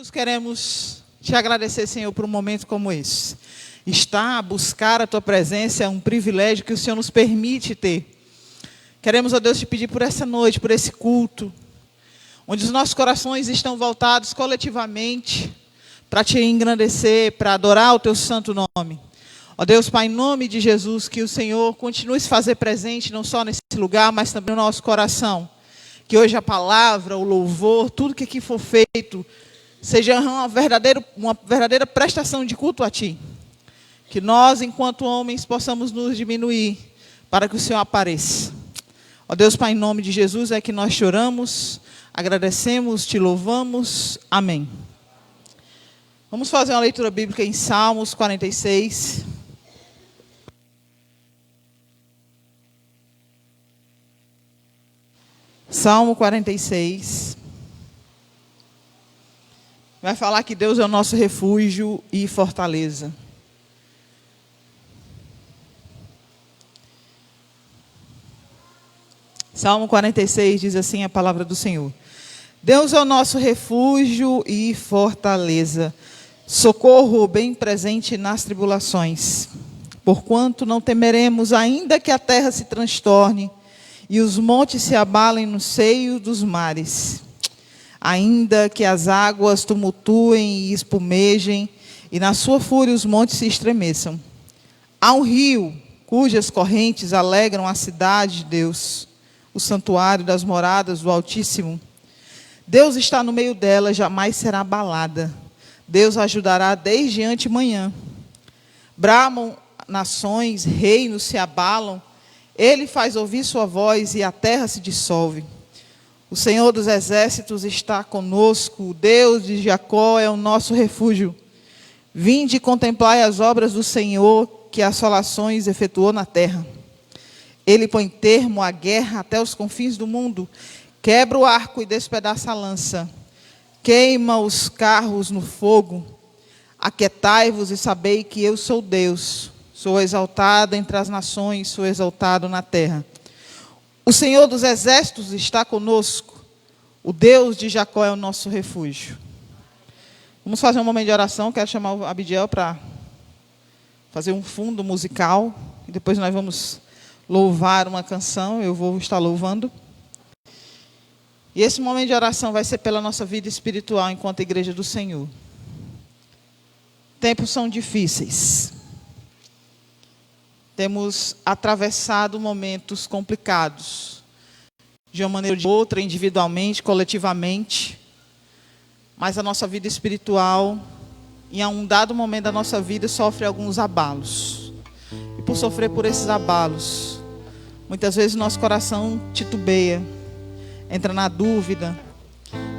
Jesus, queremos te agradecer, Senhor, por um momento como esse. Estar a buscar a tua presença é um privilégio que o Senhor nos permite ter. Queremos, ó Deus, te pedir por essa noite, por esse culto, onde os nossos corações estão voltados coletivamente para te engrandecer, para adorar o teu santo nome. Ó Deus, Pai, em nome de Jesus, que o Senhor continue se fazer presente, não só nesse lugar, mas também no nosso coração. Que hoje a palavra, o louvor, tudo que aqui for feito, seja uma verdadeira prestação de culto a Ti. Que nós, enquanto homens, possamos nos diminuir para que o Senhor apareça. Ó Deus, Pai, em nome de Jesus, é que nós choramos, agradecemos, Te louvamos. Amém. Vamos fazer uma leitura bíblica em Salmos 46. Salmo 46. Vai falar que Deus é o nosso refúgio e fortaleza. Salmo 46 diz assim a palavra do Senhor: Deus é o nosso refúgio e fortaleza, socorro bem presente nas tribulações. Porquanto não temeremos, ainda que a terra se transtorne e os montes se abalem no seio dos mares, ainda que as águas tumultuem e espumejem, e na sua fúria os montes se estremeçam. Há um rio cujas correntes alegram a cidade de Deus, o santuário das moradas do Altíssimo. Deus está no meio dela, jamais será abalada. Deus ajudará desde antemanhã. Bramam nações, reinos se abalam. Ele faz ouvir sua voz e a terra se dissolve. O Senhor dos exércitos está conosco, o Deus de Jacó é o nosso refúgio. Vinde e contemplai as obras do Senhor, que assolações efetuou na terra. Ele põe termo à guerra até os confins do mundo, quebra o arco e despedaça a lança, queima os carros no fogo. Aquietai-vos e sabei que eu sou Deus. Sou exaltado entre as nações, sou exaltado na terra. O Senhor dos exércitos está conosco. O Deus de Jacó é o nosso refúgio. Vamos fazer um momento de oração. Quero chamar o Abidiel para fazer um fundo musical. E depois nós vamos louvar uma canção. Eu vou estar louvando. E esse momento de oração vai ser pela nossa vida espiritual enquanto igreja do Senhor. Tempos são difíceis. Temos atravessado momentos complicados, de uma maneira ou de outra, individualmente, coletivamente, mas a nossa vida espiritual, em um dado momento da nossa vida, sofre alguns abalos. E por sofrer por esses abalos, muitas vezes nosso coração titubeia, entra na dúvida,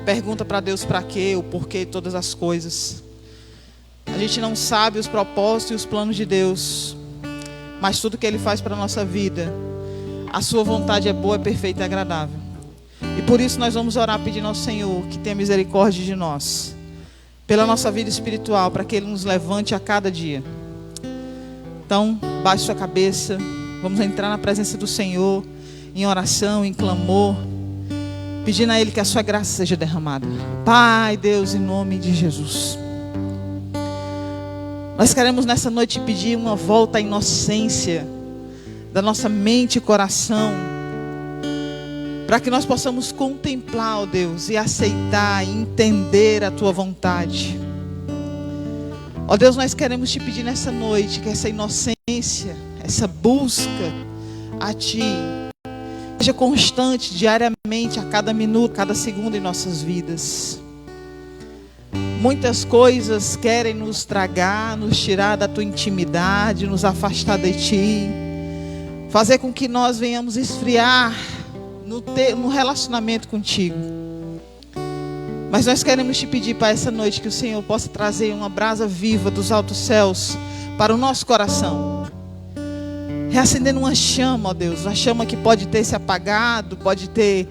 pergunta para Deus para quê, o porquê de todas as coisas. A gente não sabe os propósitos e os planos de Deus, mas tudo que Ele faz para a nossa vida, a sua vontade é boa, é perfeita e agradável. E por isso nós vamos orar pedindo ao Senhor que tenha misericórdia de nós, pela nossa vida espiritual, para que Ele nos levante a cada dia. Então, baixe sua cabeça, vamos entrar na presença do Senhor, em oração, em clamor, pedindo a Ele que a sua graça seja derramada. Pai, Deus, em nome de Jesus, nós queremos nessa noite pedir uma volta à inocência da nossa mente e coração, para que nós possamos contemplar, ó Deus, e aceitar e entender a Tua vontade. Ó Deus, nós queremos te pedir nessa noite que essa inocência, essa busca a Ti, seja constante, diariamente, a cada minuto, cada segundo em nossas vidas. Muitas coisas querem nos tragar, nos tirar da Tua intimidade, nos afastar de Ti, fazer com que nós venhamos esfriar no relacionamento contigo. Mas nós queremos te pedir para essa noite que o Senhor possa trazer uma brasa viva dos altos céus para o nosso coração, reacendendo uma chama, ó Deus, uma chama que pode ter se apagado, pode ter,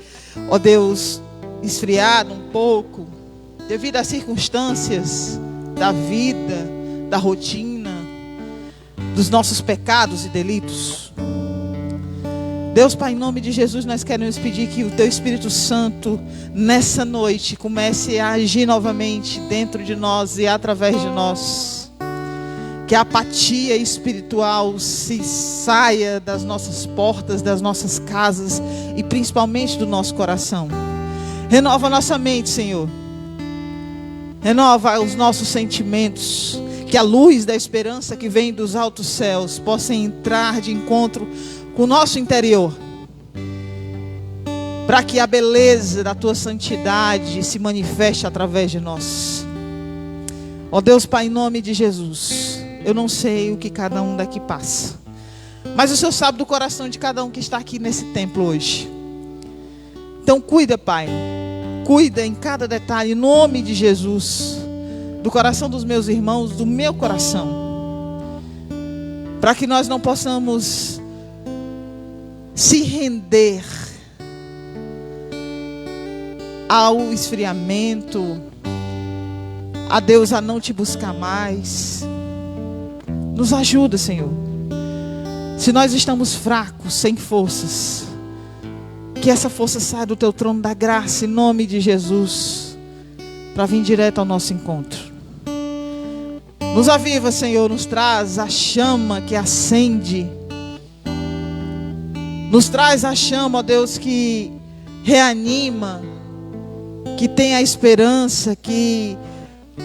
ó Deus, esfriado um pouco, devido às circunstâncias da vida, da rotina, dos nossos pecados e delitos. Deus, Pai, em nome de Jesus, nós queremos pedir que o Teu Espírito Santo, nessa noite, comece a agir novamente dentro de nós e através de nós. Que a apatia espiritual se saia das nossas portas, das nossas casas e principalmente do nosso coração. Renova nossa mente, Senhor. Renova os nossos sentimentos. Que a luz da esperança que vem dos altos céus possa entrar de encontro com o nosso interior, para que a beleza da Tua santidade se manifeste através de nós. Ó Deus, Pai, em nome de Jesus, eu não sei o que cada um daqui passa, mas o Senhor sabe do coração de cada um que está aqui nesse templo hoje. Então cuida, Pai, cuida em cada detalhe, em nome de Jesus, do coração dos meus irmãos, do meu coração, para que nós não possamos se render ao esfriamento, a Deus, a não Te buscar mais. Nos ajuda, Senhor. Se nós estamos fracos, sem forças, que essa força saia do Teu trono da graça, em nome de Jesus, para vir direto ao nosso encontro. Nos aviva, Senhor, nos traz a chama que acende. Nos traz a chama, ó Deus, que reanima, que tem a esperança, que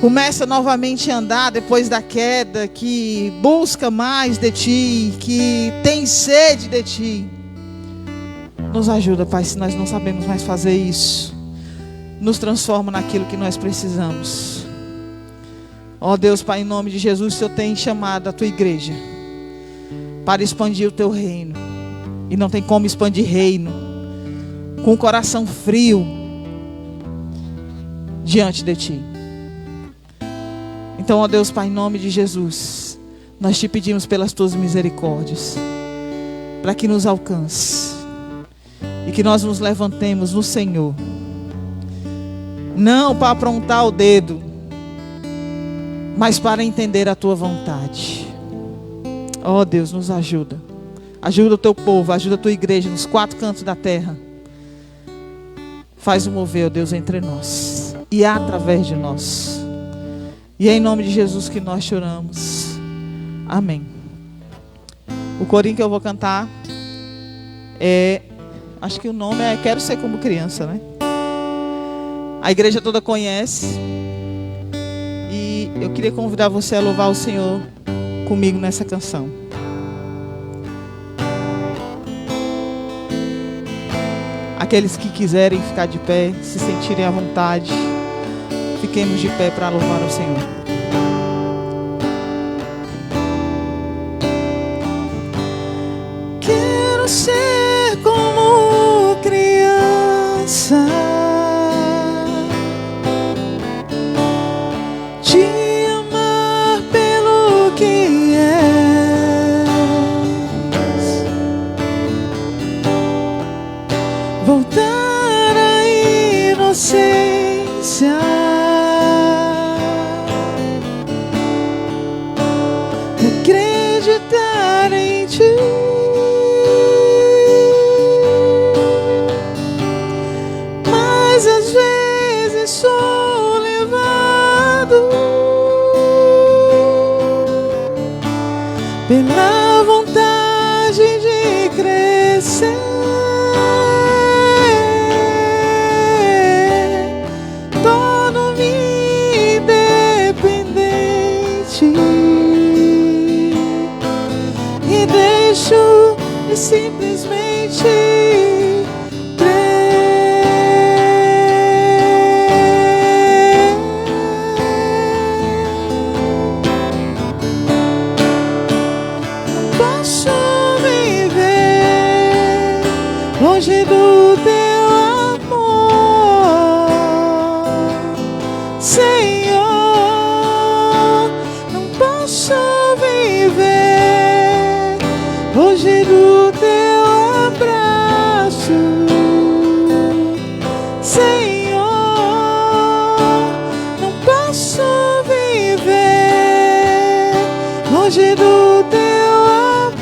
começa novamente a andar depois da queda, que busca mais de Ti, que tem sede de Ti. Nos ajuda, Pai, se nós não sabemos mais fazer isso. Nos transforma naquilo que nós precisamos. Ó Deus, Pai, em nome de Jesus, o Senhor tem chamado a Tua igreja para expandir o Teu reino. E não tem como expandir reino com o coração frio diante de Ti. Então, ó Deus, Pai, em nome de Jesus, nós Te pedimos pelas Tuas misericórdias, para que nos alcance e que nós nos levantemos no Senhor, não para aprontar o dedo, mas para entender a Tua vontade. Ó Deus, nos ajuda. Ajuda o Teu povo, ajuda a Tua igreja nos 4 cantos da terra. Faz o mover, ó Deus, entre nós e através de nós. E é em nome de Jesus que nós choramos. Amém. O corinho que eu vou cantar acho que o nome é Quero Ser Como Criança, né? A igreja toda conhece. E eu queria convidar você a louvar o Senhor comigo nessa canção. Aqueles que quiserem ficar de pé, se sentirem à vontade, fiquemos de pé para louvar o Senhor. Quero ser como criança, te amar pelo que és, voltar à inocência, acreditar em Ti. Mas às vezes sou levado pela vontade de crescer, torno-me independente e deixo de simplesmente longe do Teu amor, Senhor. Não posso viver longe do Teu abraço, Senhor. Não posso viver longe do Teu amor.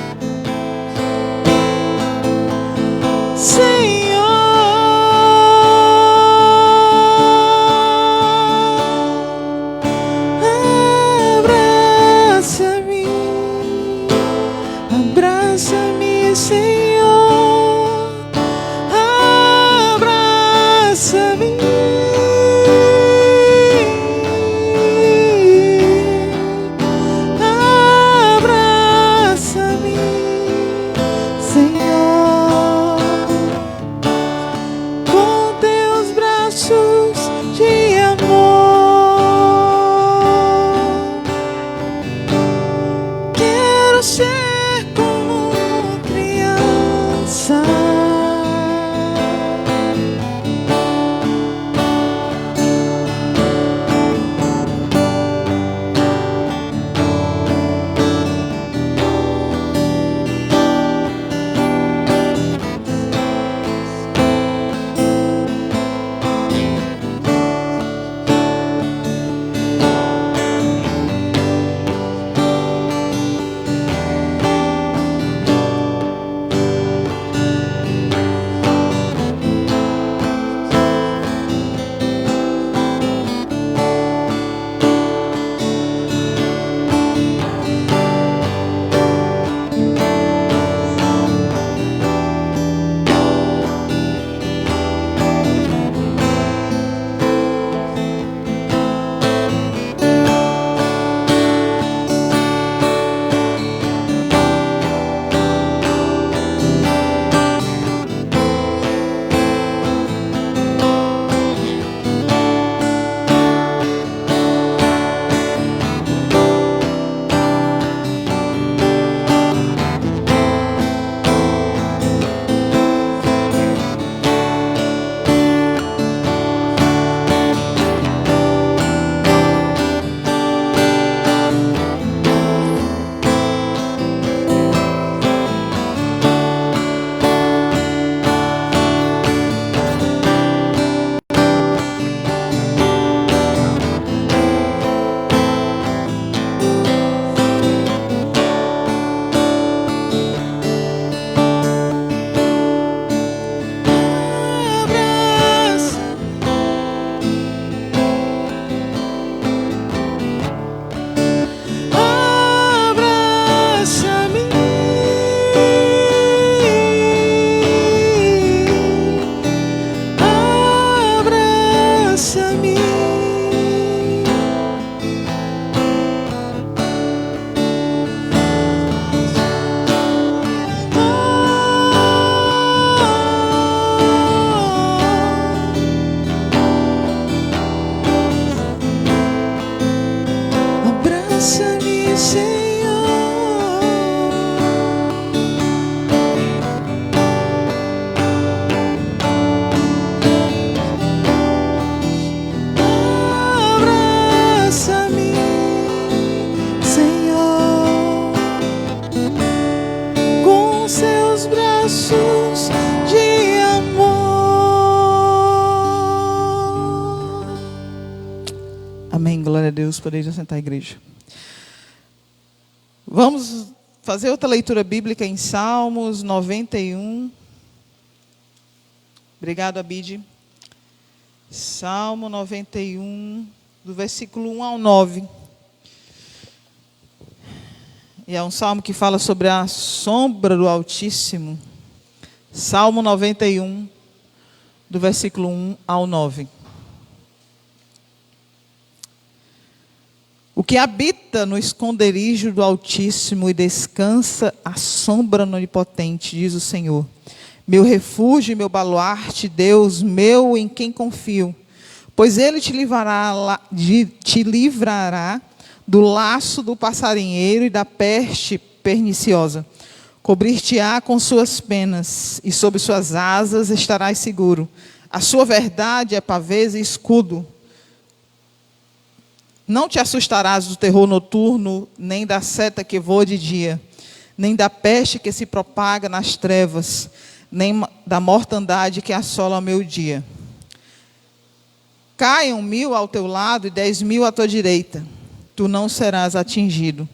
Glória a Deus, podeis assentar a igreja. Vamos fazer outra leitura bíblica em Salmos 91. Obrigado, Abide. Salmo 91, do versículo 1 ao 9. E é um salmo que fala sobre a sombra do Altíssimo. Salmo 91, do versículo 1 ao 9. O que habita no esconderijo do Altíssimo e descansa à sombra do Onipotente, diz o Senhor. Meu refúgio e meu baluarte, Deus meu em quem confio. Pois Ele te livrará do laço do passarinheiro e da peste perniciosa. Cobrir-te-á com suas penas e sob suas asas estarás seguro. A sua verdade é pavês e escudo. Não te assustarás do terror noturno, nem da seta que voa de dia, nem da peste que se propaga nas trevas, nem da mortandade que assola ao meio-dia. Caiam 1000 ao teu lado e 10.000 à tua direita, tu não serás atingido.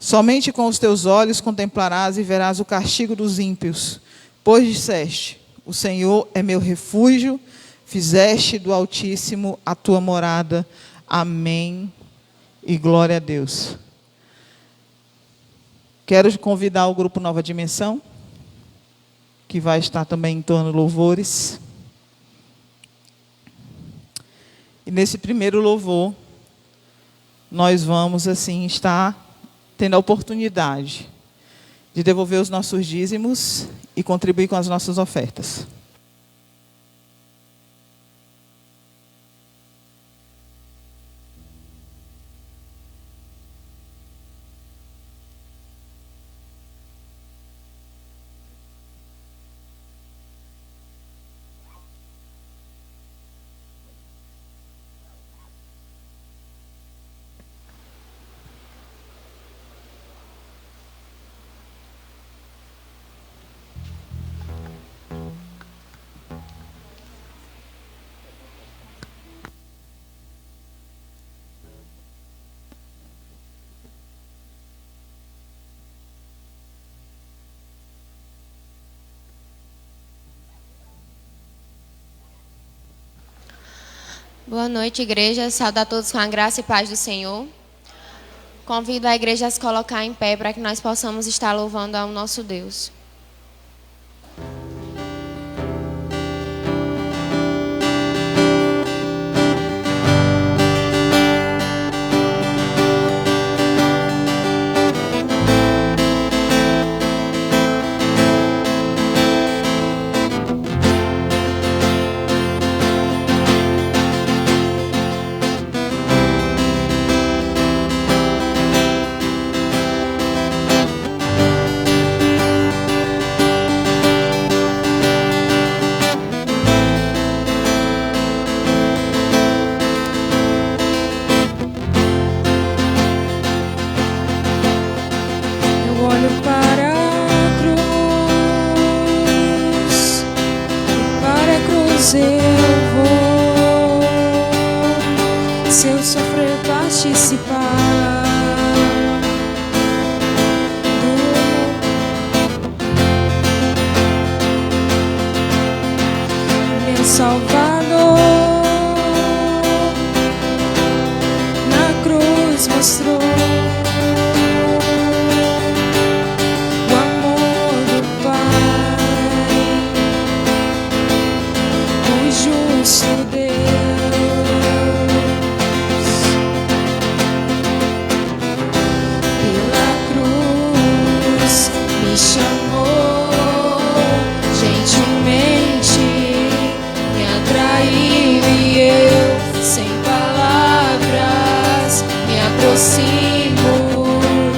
Somente com os teus olhos contemplarás e verás o castigo dos ímpios. Pois disseste, o Senhor é meu refúgio, fizeste do Altíssimo a tua morada. Amém e glória a Deus. Quero convidar o grupo Nova Dimensão, que vai estar também em torno de louvores. E nesse primeiro louvor, nós vamos assim estar tendo a oportunidade de devolver os nossos dízimos e contribuir com as nossas ofertas. Boa noite, igreja. Saúdo a todos com a graça e paz do Senhor. Convido a igreja a se colocar em pé para que nós possamos estar louvando ao nosso Deus. Aproximo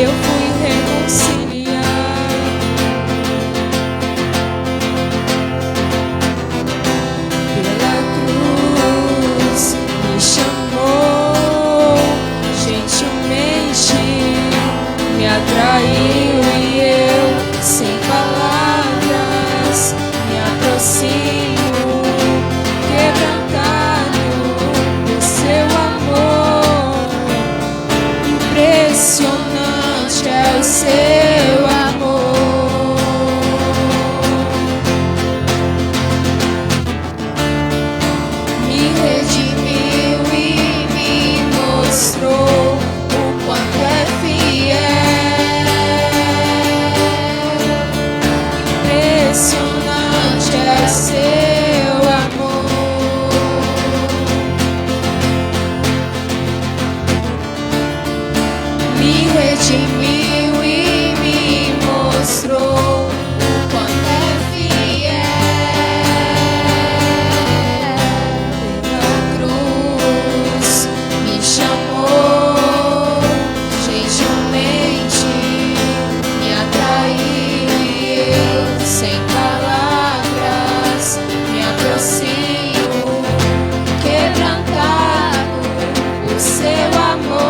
eu fui reconciliar. Pela cruz me chamou, gentilmente me atraiu e eu, sem palavras, me aproximo, quebrantado do seu amor. Impressionante é o seu amor. Me redimiu e me mostrou o quanto é fiel. Impressionante é o seu amor. Me redimiu e me mostrou o quanto é fiel. Pela cruz me chamou, gentilmente me atraiu e eu, sem palavras, me aproximo, quebrantado o seu amor.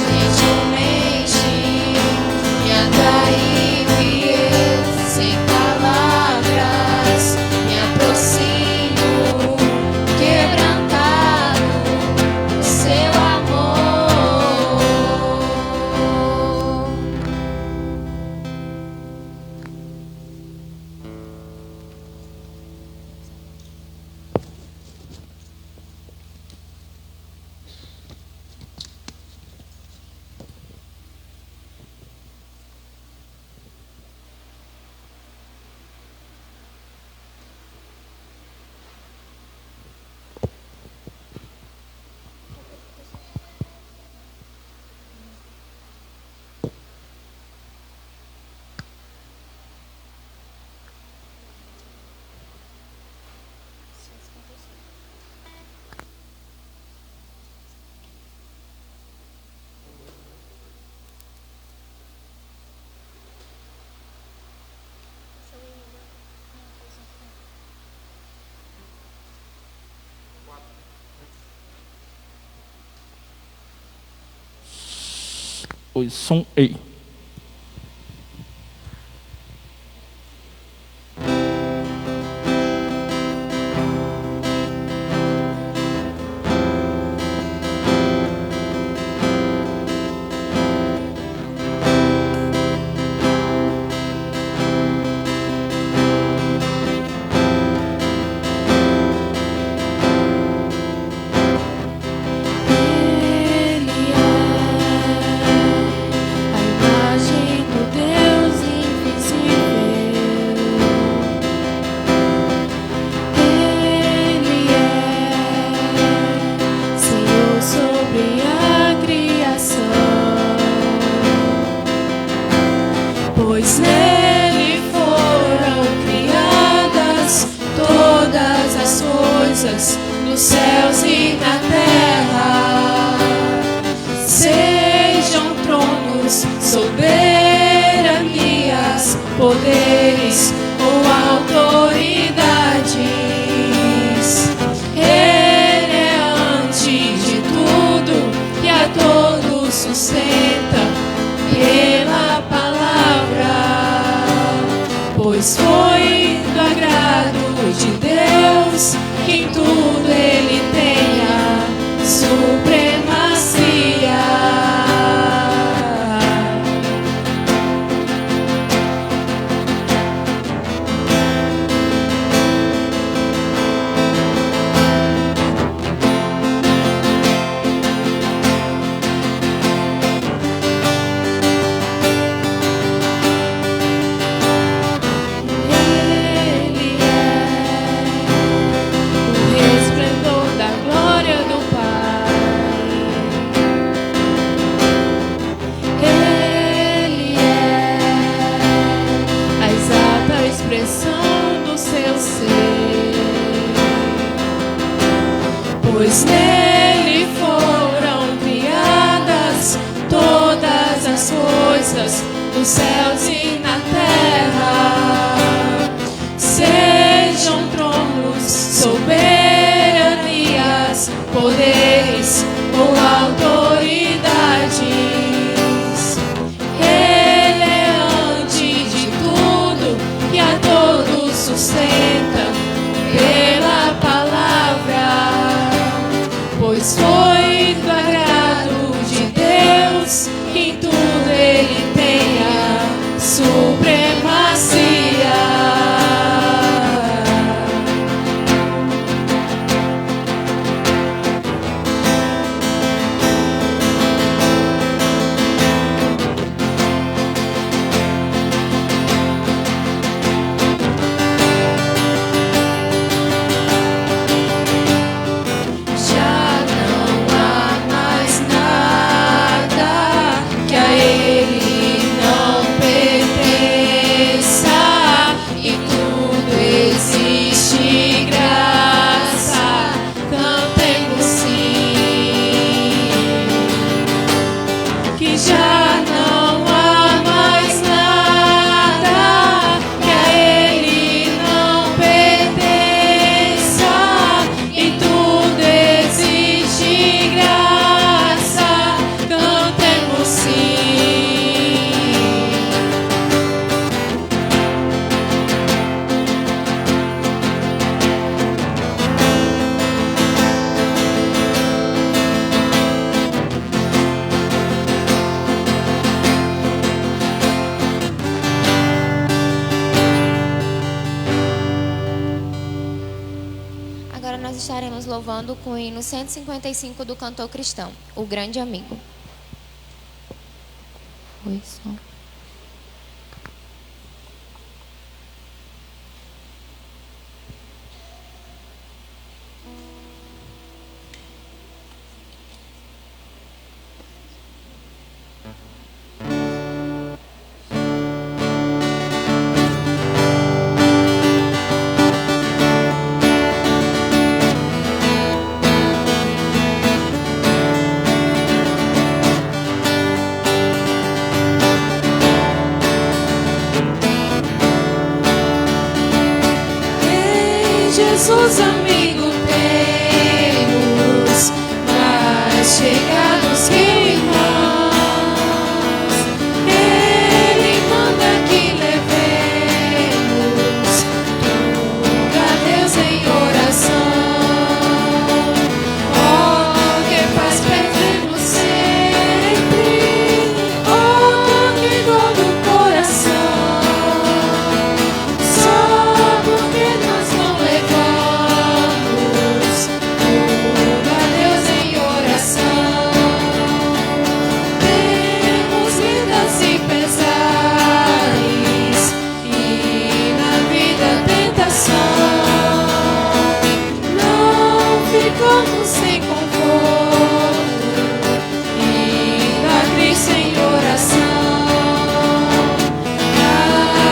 Gentilmente me atraiu e eu, sem palavras, me aproximo, quebrantado o seu amor. Oi, som, ei. Ele é a imagem do Deus invisível. Ele é Senhor sobre a criação, pois nele foram criadas todas as coisas nos céus e na terra, sejam tronos, soberanias, poderes ou autoridades. Ele é antes de tudo e a todos sustenta pela palavra, pois foi do agrado de Deus que em tudo ele tenha supremacia. pois nele foram criadas todas as coisas nos céus e na terra. Sejam tronos, soberanias, poderes ou autoridades. Ele é antes de tudo e a todos sustenta pela palavra, pois foi do agrado de Deus que em tudo ele tenha supremacia. Estaremos louvando com o hino 155 do cantor cristão, O Grande Amigo. Oi, som. Jesus, amigo, temos mais chegados que irmãos. Ele manda que levemos tudo a Deus em oração. Oh, que paz perdemos sempre, oh, que dor do coração. Só porque nós não levamos tudo a Deus em oração. Temos vidas e pesares e na vida tentação. Não ficamos sem conforto e da Cristo em oração.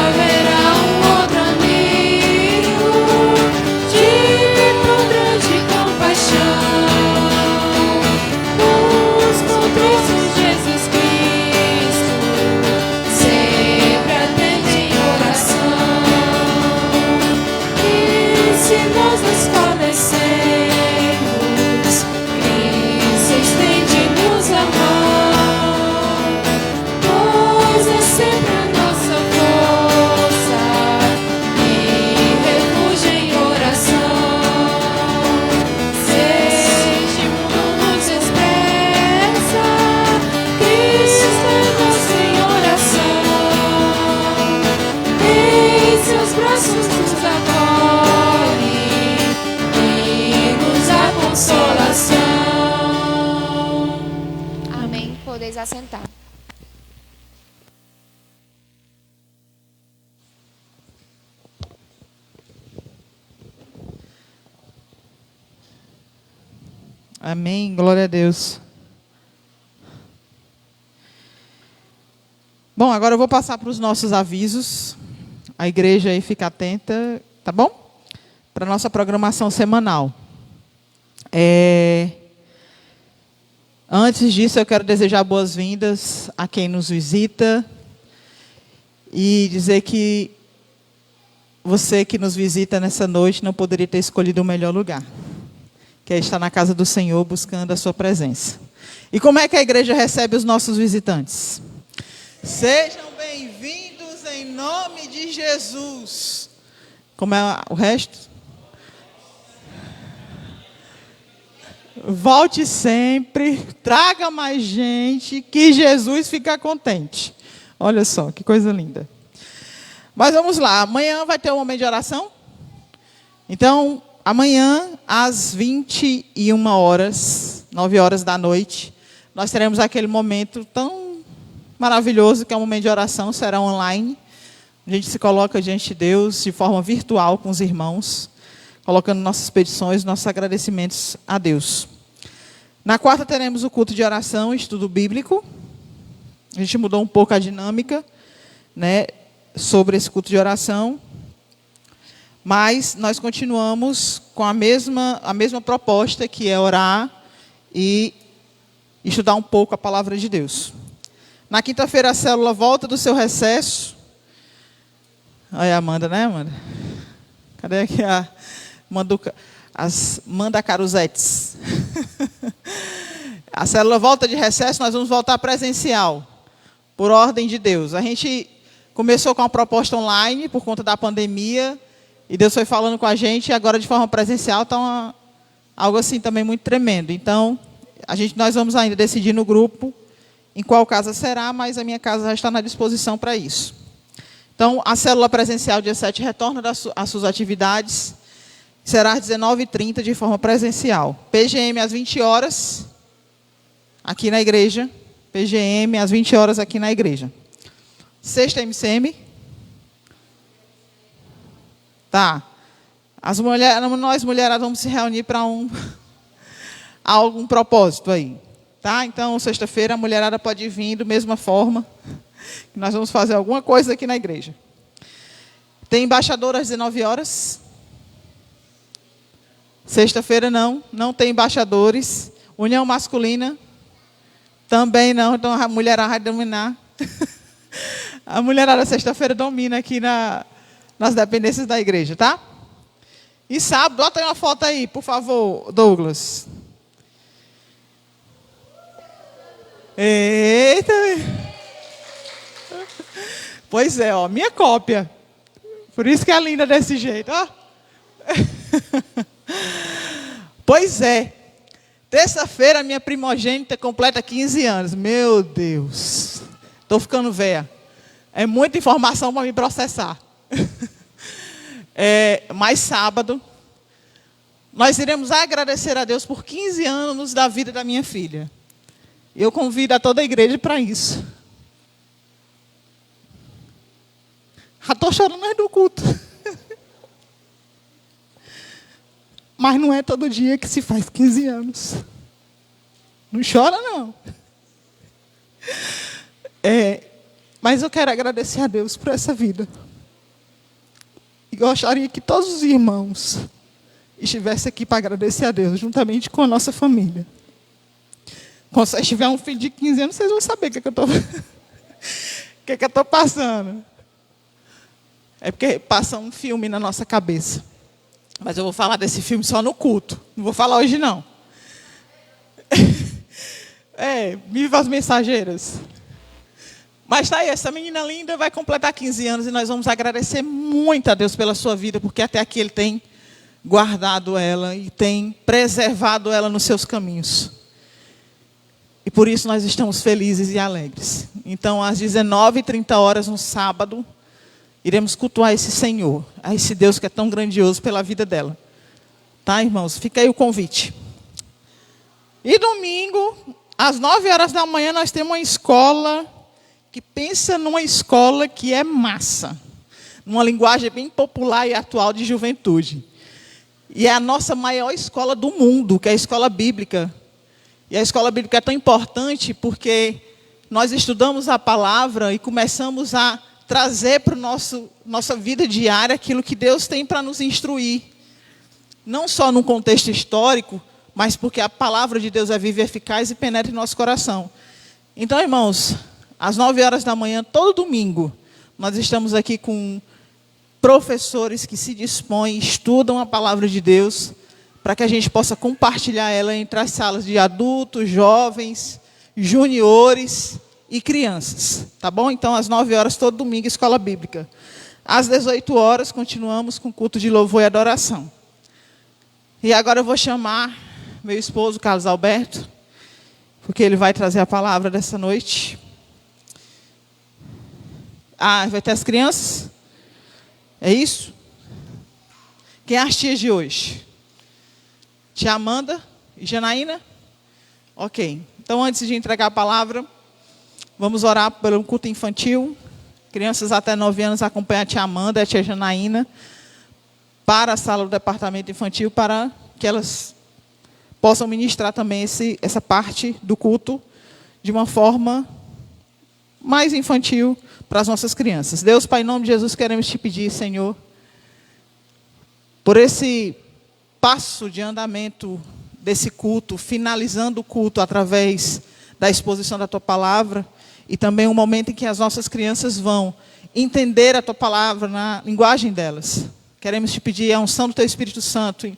Haverá um outro amigo de tão grande compaixão. Os contristos Jesus Cristo sempre atende em oração. E se nós nos fornecermos, Cristo estende-nos a mão, pois é sempre a nossa força e refúgio em oração. Sejamos expressa, Cristo é nosso em oração. Em seus braços nos acolhe e nos dá consolação. Amém. Podeis assentar. Amém. Glória a Deus. Bom, agora eu vou passar para os nossos avisos. A igreja aí fica atenta, tá bom? Para a nossa programação semanal. Antes disso, eu quero desejar boas-vindas a quem nos visita e dizer que você que nos visita nessa noite não poderia ter escolhido o melhor lugar, que é estar na casa do Senhor buscando a sua presença. E como é que a igreja recebe os nossos visitantes? Sejam bem-vindos em nome de Jesus. Como é o resto? Volte sempre, traga mais gente, que Jesus fica contente. Olha só, que coisa linda. Mas vamos lá, amanhã vai ter um momento de oração? Então, amanhã, às 21 horas, 9 horas da noite, nós teremos aquele momento tão maravilhoso que é um momento de oração, será online. A gente se coloca diante de Deus de forma virtual com os irmãos, colocando nossas petições, nossos agradecimentos a Deus. Na quarta teremos o culto de oração, estudo bíblico. A gente mudou um pouco a dinâmica, né, sobre esse culto de oração. Mas nós continuamos com a mesma proposta, que é orar e estudar um pouco a palavra de Deus. Na quinta-feira a célula volta do seu recesso. Olha a Amanda, né, Amanda? Cadê aqui a as mandacaruzetes? A célula volta de recesso, nós vamos voltar presencial, por ordem de Deus. A gente começou com uma proposta online por conta da pandemia, e Deus foi falando com a gente, e agora de forma presencial está algo assim também muito tremendo. Então, nós vamos ainda decidir no grupo em qual casa será, mas a minha casa já está na disposição para isso. Então, a célula presencial dia 7 retorna às suas atividades, será às 19h30 de forma presencial. PGM às 20 horas, aqui na igreja. PGM às 20 horas aqui na igreja. Sexta MCM. Tá. Nós mulheradas vamos se reunir para algum propósito aí. Tá? Então, sexta-feira a mulherada pode vir da mesma forma. Nós vamos fazer alguma coisa aqui na igreja. Tem embaixador às 19 horas. Sexta-feira não tem embaixadores. União masculina também não, então a mulherada vai dominar. A mulherada sexta-feira domina aqui nas dependências da igreja, tá? E sábado, bota aí uma foto aí, por favor, Douglas. Eita! Pois é, ó, minha cópia. Por isso que é linda desse jeito, ó. Pois é. Terça-feira, minha primogênita completa 15 anos. Meu Deus. Estou ficando velha. É muita informação para me processar. Mas sábado, nós iremos agradecer a Deus por 15 anos da vida da minha filha. Eu convido a toda a igreja para isso. Já estou chorando mais do culto. Mas não é todo dia que se faz 15 anos. Não chora, não. Mas eu quero agradecer a Deus por essa vida. E gostaria que todos os irmãos estivessem aqui para agradecer a Deus, juntamente com a nossa família. Quando vocês tiverem um filho de 15 anos, vocês vão saber o que eu estou passando. É porque passa um filme na nossa cabeça. Mas eu vou falar desse filme só no culto. Não vou falar hoje, não. Viva as mensageiras. Mas tá aí, essa menina linda vai completar 15 anos e nós vamos agradecer muito a Deus pela sua vida, porque até aqui Ele tem guardado ela e tem preservado ela nos seus caminhos. E por isso nós estamos felizes e alegres. Então, às 19h30 no sábado, iremos cultuar esse Senhor, a esse Deus que é tão grandioso pela vida dela. Tá, irmãos? Fica aí o convite. E domingo, às 9h nós temos uma escola que pensa numa escola que é massa. Numa linguagem bem popular e atual de juventude. E é a nossa maior escola do mundo, que é a escola bíblica. E a escola bíblica é tão importante porque nós estudamos a palavra e começamos a trazer para nossa vida diária aquilo que Deus tem para nos instruir. Não só num contexto histórico, mas porque a palavra de Deus é viva e eficaz e penetra em nosso coração. Então, irmãos, às 9 horas da manhã, todo domingo, nós estamos aqui com professores que se dispõem, estudam a palavra de Deus, para que a gente possa compartilhar ela entre as salas de adultos, jovens, juniores e crianças. Tá bom? Então, às 9 horas, todo domingo, escola bíblica. Às 18 horas, continuamos com culto de louvor e adoração. E agora eu vou chamar meu esposo, Carlos Alberto, porque ele vai trazer a palavra dessa noite. Ah, vai ter as crianças? É isso? Quem é as tias de hoje? Tia Amanda e Janaína? Ok. Então, antes de entregar a palavra, vamos orar pelo culto infantil. Crianças até 9 anos acompanham a tia Amanda e a tia Janaína para a sala do departamento infantil, para que elas possam ministrar também essa parte do culto de uma forma mais infantil para as nossas crianças. Deus, Pai, em nome de Jesus, queremos te pedir, Senhor, por esse passo de andamento desse culto, finalizando o culto através da exposição da Tua Palavra, e também um momento em que as nossas crianças vão entender a Tua Palavra na linguagem delas. Queremos te pedir a unção do Teu Espírito Santo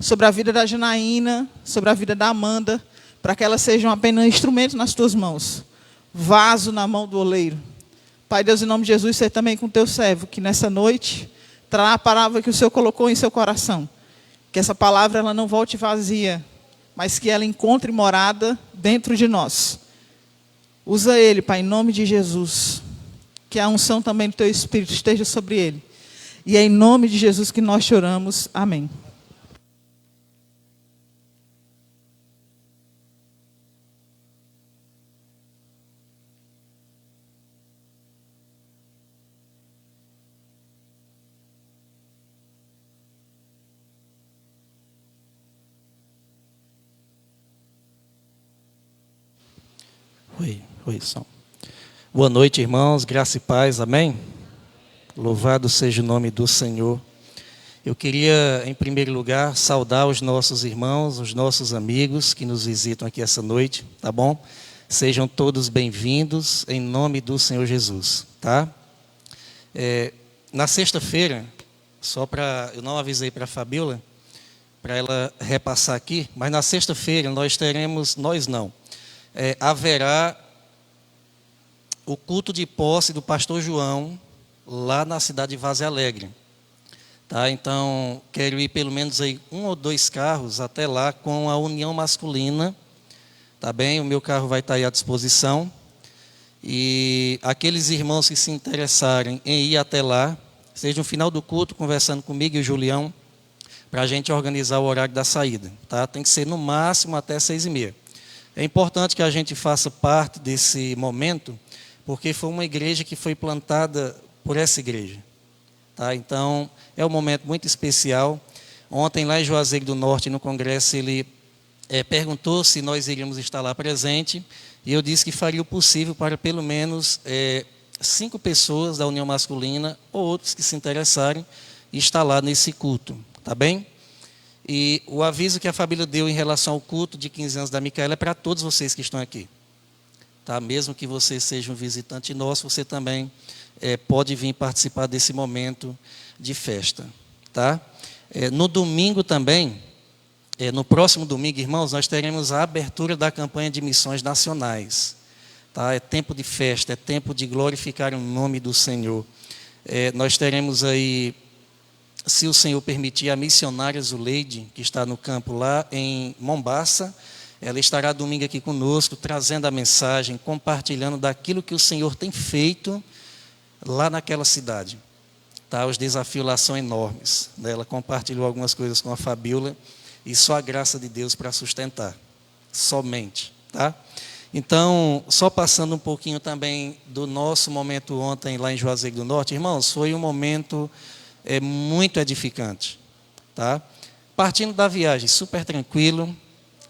sobre a vida da Janaína, sobre a vida da Amanda, para que elas sejam apenas instrumento nas Tuas mãos, vaso na mão do oleiro. Pai Deus, em nome de Jesus, ser também com o Teu servo, que nessa noite trará a palavra que o Senhor colocou em seu coração. Que essa palavra ela não volte vazia, mas que ela encontre morada dentro de nós. Usa ele, Pai, em nome de Jesus. Que a unção também do Teu Espírito esteja sobre ele. E é em nome de Jesus que nós choramos. Amém. Oi, som. Boa noite, irmãos, graça e paz, amém? Louvado seja o nome do Senhor. Eu queria, em primeiro lugar, saudar os nossos irmãos, os nossos amigos que nos visitam aqui essa noite, tá bom? Sejam todos bem-vindos, em nome do Senhor Jesus, tá? Na sexta-feira, eu não avisei para a Fabíola, para ela repassar aqui, mas na sexta-feira haverá o culto de posse do pastor João, lá na cidade de Vaze Alegre. Tá? Então, quero ir pelo menos aí 1 ou 2 carros até lá com a união masculina. Tá bem? O meu carro vai estar aí à disposição. E aqueles irmãos que se interessarem em ir até lá, seja no final do culto, conversando comigo e o Julião, para a gente organizar o horário da saída. Tá? Tem que ser no máximo até 6h30. É importante que a gente faça parte desse momento, porque foi uma igreja que foi plantada por essa igreja. Tá? Então, é um momento muito especial. Ontem, lá em Juazeiro do Norte, no congresso, ele perguntou se nós iríamos estar lá presente, e eu disse que faria o possível para pelo menos 5 pessoas da União Masculina, ou outros que se interessarem, estar lá nesse culto. Tá bem? E o aviso que a família deu em relação ao culto de 15 anos da Micaela é para todos vocês que estão aqui. Tá? Mesmo que você seja um visitante nosso, você também pode vir participar desse momento de festa. Tá? No domingo também, no próximo domingo, irmãos, nós teremos a abertura da campanha de missões nacionais. Tá? É tempo de festa, é tempo de glorificar o nome do Senhor. Nós teremos aí, se o Senhor permitir, a missionária Zuleide, que está no campo lá em Mombaça, ela estará domingo aqui conosco, trazendo a mensagem, compartilhando daquilo que o Senhor tem feito lá naquela cidade. Tá? Os desafios lá são enormes. Ela compartilhou algumas coisas com a Fabíola, e só a graça de Deus para sustentar, somente. Tá? Então, só passando um pouquinho também do nosso momento ontem lá em Juazeiro do Norte, irmãos, foi um momento muito edificante. Tá? Partindo da viagem, super tranquilo,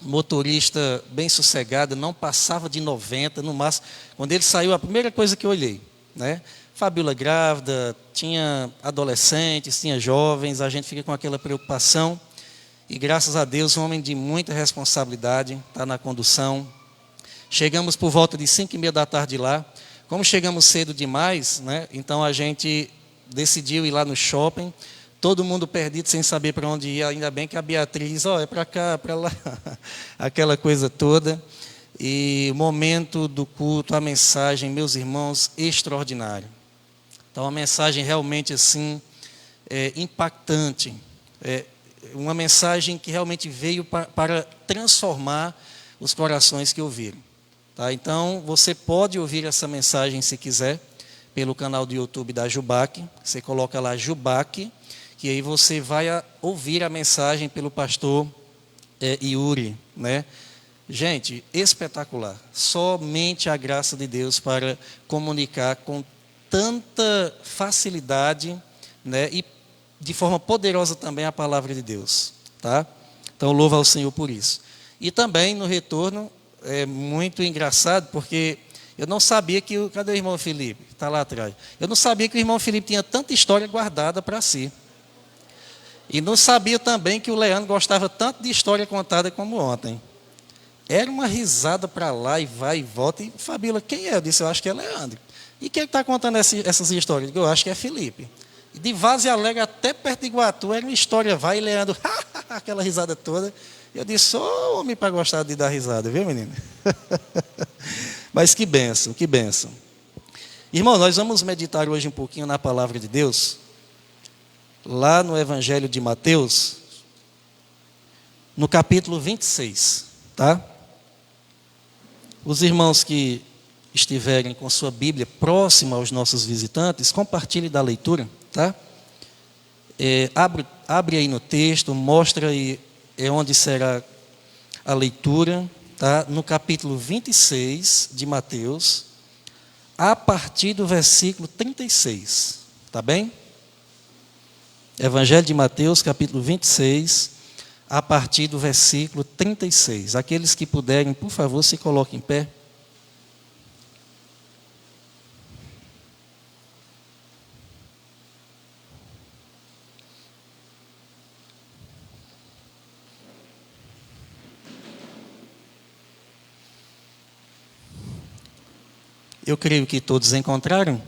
motorista bem sossegado, não passava de 90, no máximo. Quando ele saiu, a primeira coisa que eu olhei, né? Fabíola grávida, tinha adolescentes, tinha jovens, a gente fica com aquela preocupação. E graças a Deus, um homem de muita responsabilidade, está na condução. Chegamos por volta de 5h30 da tarde lá. Como chegamos cedo demais, né? Então a gente decidiu ir lá no shopping. Todo mundo perdido, sem saber para onde ir. Ainda bem que a Beatriz, é para cá, para lá. Aquela coisa toda. E o momento do culto, a mensagem, meus irmãos, extraordinário. Então a mensagem realmente assim, impactante. Uma mensagem que realmente veio para transformar os corações que ouviram. Tá? Então, você pode ouvir essa mensagem, se quiser, pelo canal do YouTube da Jubac. Você coloca lá Jubac, que aí você vai ouvir a mensagem pelo pastor Yuri. Né? Gente, espetacular. Somente a graça de Deus para comunicar com tanta facilidade, né? E de forma poderosa também a palavra de Deus. Tá? Então, louva ao Senhor por isso. E também, no retorno, é muito engraçado, porque eu não sabia que... Cadê o irmão Felipe? Está lá atrás. Eu não sabia que o irmão Felipe tinha tanta história guardada para si. E não sabia também que o Leandro gostava tanto de história contada como ontem. Era uma risada para lá e vai e volta. E Fabíola, quem é? Eu disse, eu acho que é Leandro. E quem está contando essas histórias? Eu acho que é Felipe. E de Várzea Alegre até perto de Iguatu, era uma história, vai e Leandro, aquela risada toda. Eu disse, sou homem para gostar de dar risada, viu, menino? Mas que bênção, que bênção. Irmão, nós vamos meditar hoje um pouquinho na palavra de Deus, lá no Evangelho de Mateus, no capítulo 26, tá? Os irmãos que estiverem com sua Bíblia próxima aos nossos visitantes, compartilhe da leitura, tá? Abre aí no texto, mostra aí onde será a leitura, tá? No capítulo 26 de Mateus, a partir do versículo 36, tá bem? Evangelho de Mateus, capítulo 26, a partir do versículo 36. Aqueles que puderem, por favor, se coloquem em pé. Eu creio que todos encontraram.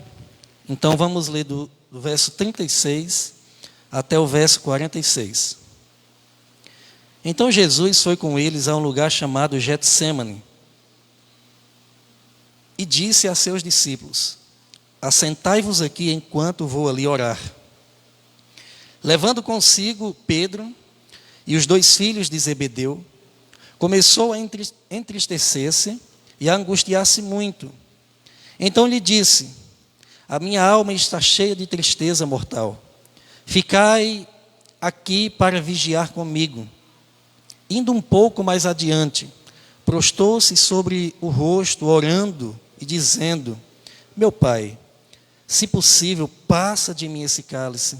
Então vamos ler do verso 36 até o verso 46. Então Jesus foi com eles a um lugar chamado Getsêmani e disse a seus discípulos: assentai-vos aqui enquanto vou ali orar. Levando consigo Pedro e os 2 filhos de Zebedeu, começou a entristecer-se e a angustiar-se muito. Então lhe disse: a minha alma está cheia de tristeza mortal. Ficai aqui para vigiar comigo. Indo um pouco mais adiante, prostou-se sobre o rosto, orando e dizendo: meu pai, se possível, passa de mim esse cálice.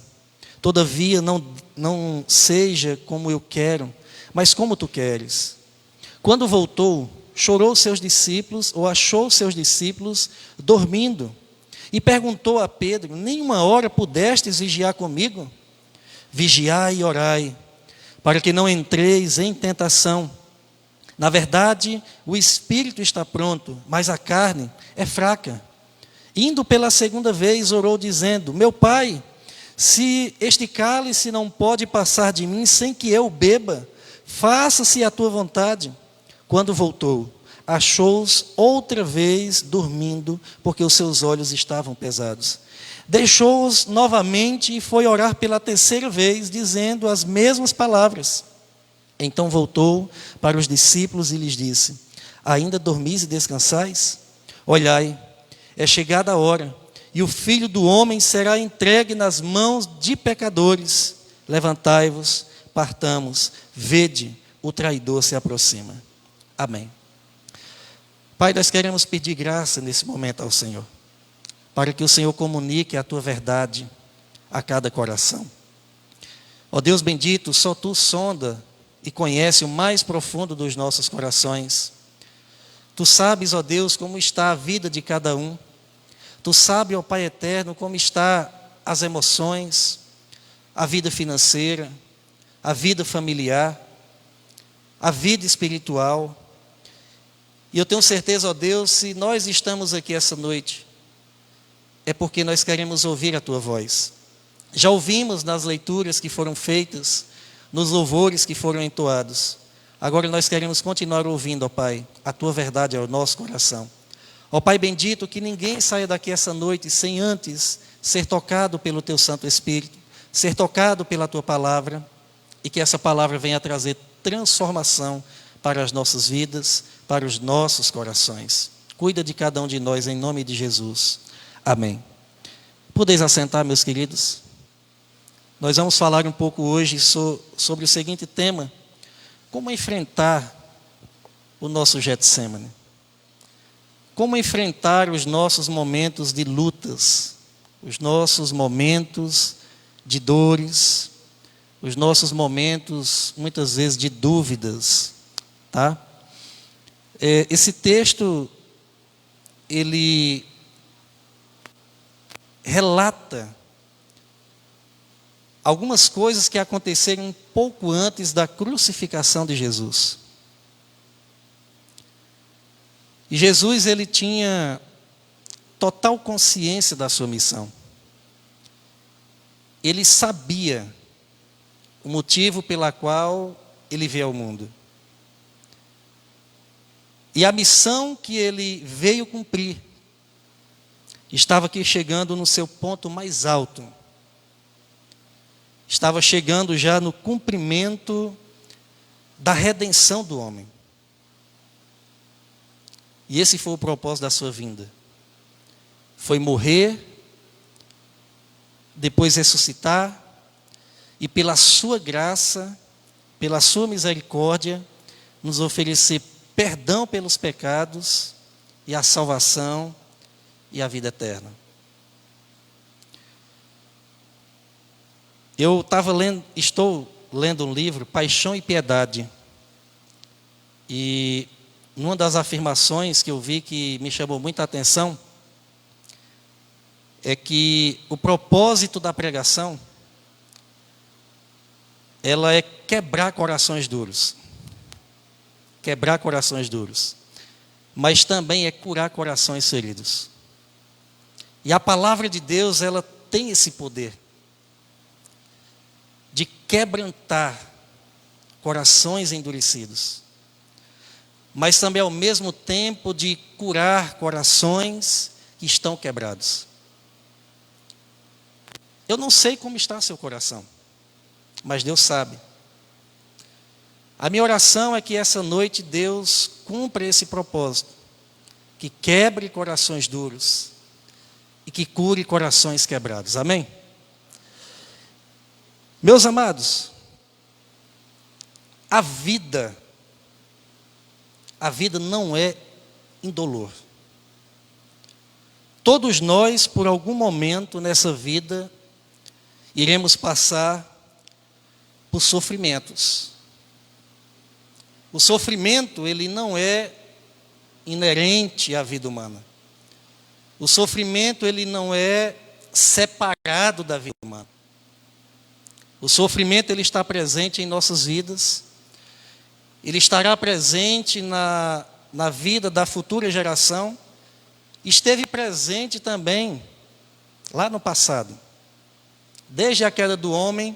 Todavia não seja como eu quero, mas como tu queres. Quando voltou, achou seus discípulos dormindo, e perguntou a Pedro: nenhuma hora pudestes vigiar comigo? Vigiai e orai, para que não entreis em tentação. Na verdade, o espírito está pronto, mas a carne é fraca. Indo pela 2ª vez, orou dizendo: meu pai, se este cálice não pode passar de mim sem que eu beba, faça-se a tua vontade. Quando voltou, achou-os outra vez dormindo, porque os seus olhos estavam pesados. Deixou-os novamente e foi orar pela 3ª vez, dizendo as mesmas palavras. Então voltou para os discípulos e lhes disse: ainda dormis e descansais? Olhai, é chegada a hora, e o Filho do Homem será entregue nas mãos de pecadores. Levantai-vos, partamos, vede, o traidor se aproxima. Amém. Pai, nós queremos pedir graça nesse momento ao Senhor, para que o Senhor comunique a tua verdade a cada coração. Ó Deus bendito, só tu sonda e conhece o mais profundo dos nossos corações. Tu sabes, ó Deus, como está a vida de cada um. Tu sabes, ó Pai eterno, como está as emoções, a vida financeira. a vida familiar, a vida espiritual. E eu tenho certeza, ó Deus, se nós estamos aqui essa noite, é porque nós queremos ouvir a Tua voz. Já ouvimos nas leituras que foram feitas, nos louvores que foram entoados. Agora nós queremos continuar ouvindo, ó Pai, a Tua verdade ao nosso coração. Ó Pai bendito, que ninguém saia daqui essa noite sem antes ser tocado pelo Teu Santo Espírito, ser tocado pela Tua palavra, e que essa palavra venha trazer transformação para as nossas vidas, para os nossos corações. Cuida de cada um de nós, em nome de Jesus. Amém. Podeis assentar, meus queridos? Nós vamos falar um pouco hoje sobre o seguinte tema: como enfrentar o nosso Getsêmani. Como enfrentar os nossos momentos de lutas, os nossos momentos de dores, os nossos momentos, muitas vezes, de dúvidas, tá? Esse texto, ele relata algumas coisas que aconteceram um pouco antes da crucificação de Jesus. E Jesus, ele tinha total consciência da sua missão. Ele sabia o motivo pela qual ele veio ao mundo. E a missão que ele veio cumprir estava aqui chegando no seu ponto mais alto. Estava chegando já no cumprimento da redenção do homem. E esse foi o propósito da sua vinda. Foi morrer, depois ressuscitar, e pela sua graça, pela sua misericórdia, nos oferecer perdão pelos pecados, e a salvação, e a vida eterna. Estou lendo um livro, Paixão e Piedade, e uma das afirmações que eu vi que me chamou muita atenção é que o propósito da pregação, ela é quebrar corações duros. Quebrar corações duros. Mas também é curar corações feridos. E a palavra de Deus, ela tem esse poder de quebrantar corações endurecidos, mas também ao mesmo tempo de curar corações que estão quebrados. Eu não sei como está seu coração, mas Deus sabe. A minha oração é que essa noite Deus cumpra esse propósito, que quebre corações duros e que cure corações quebrados. Amém? Meus amados, a vida não é indolor. Todos nós, por algum momento nessa vida, iremos passar por sofrimentos. O sofrimento, ele não é inerente à vida humana. O sofrimento, ele não é separado da vida humana. O sofrimento, ele está presente em nossas vidas. Ele estará presente na vida da futura geração. Esteve presente também lá no passado. Desde a queda do homem,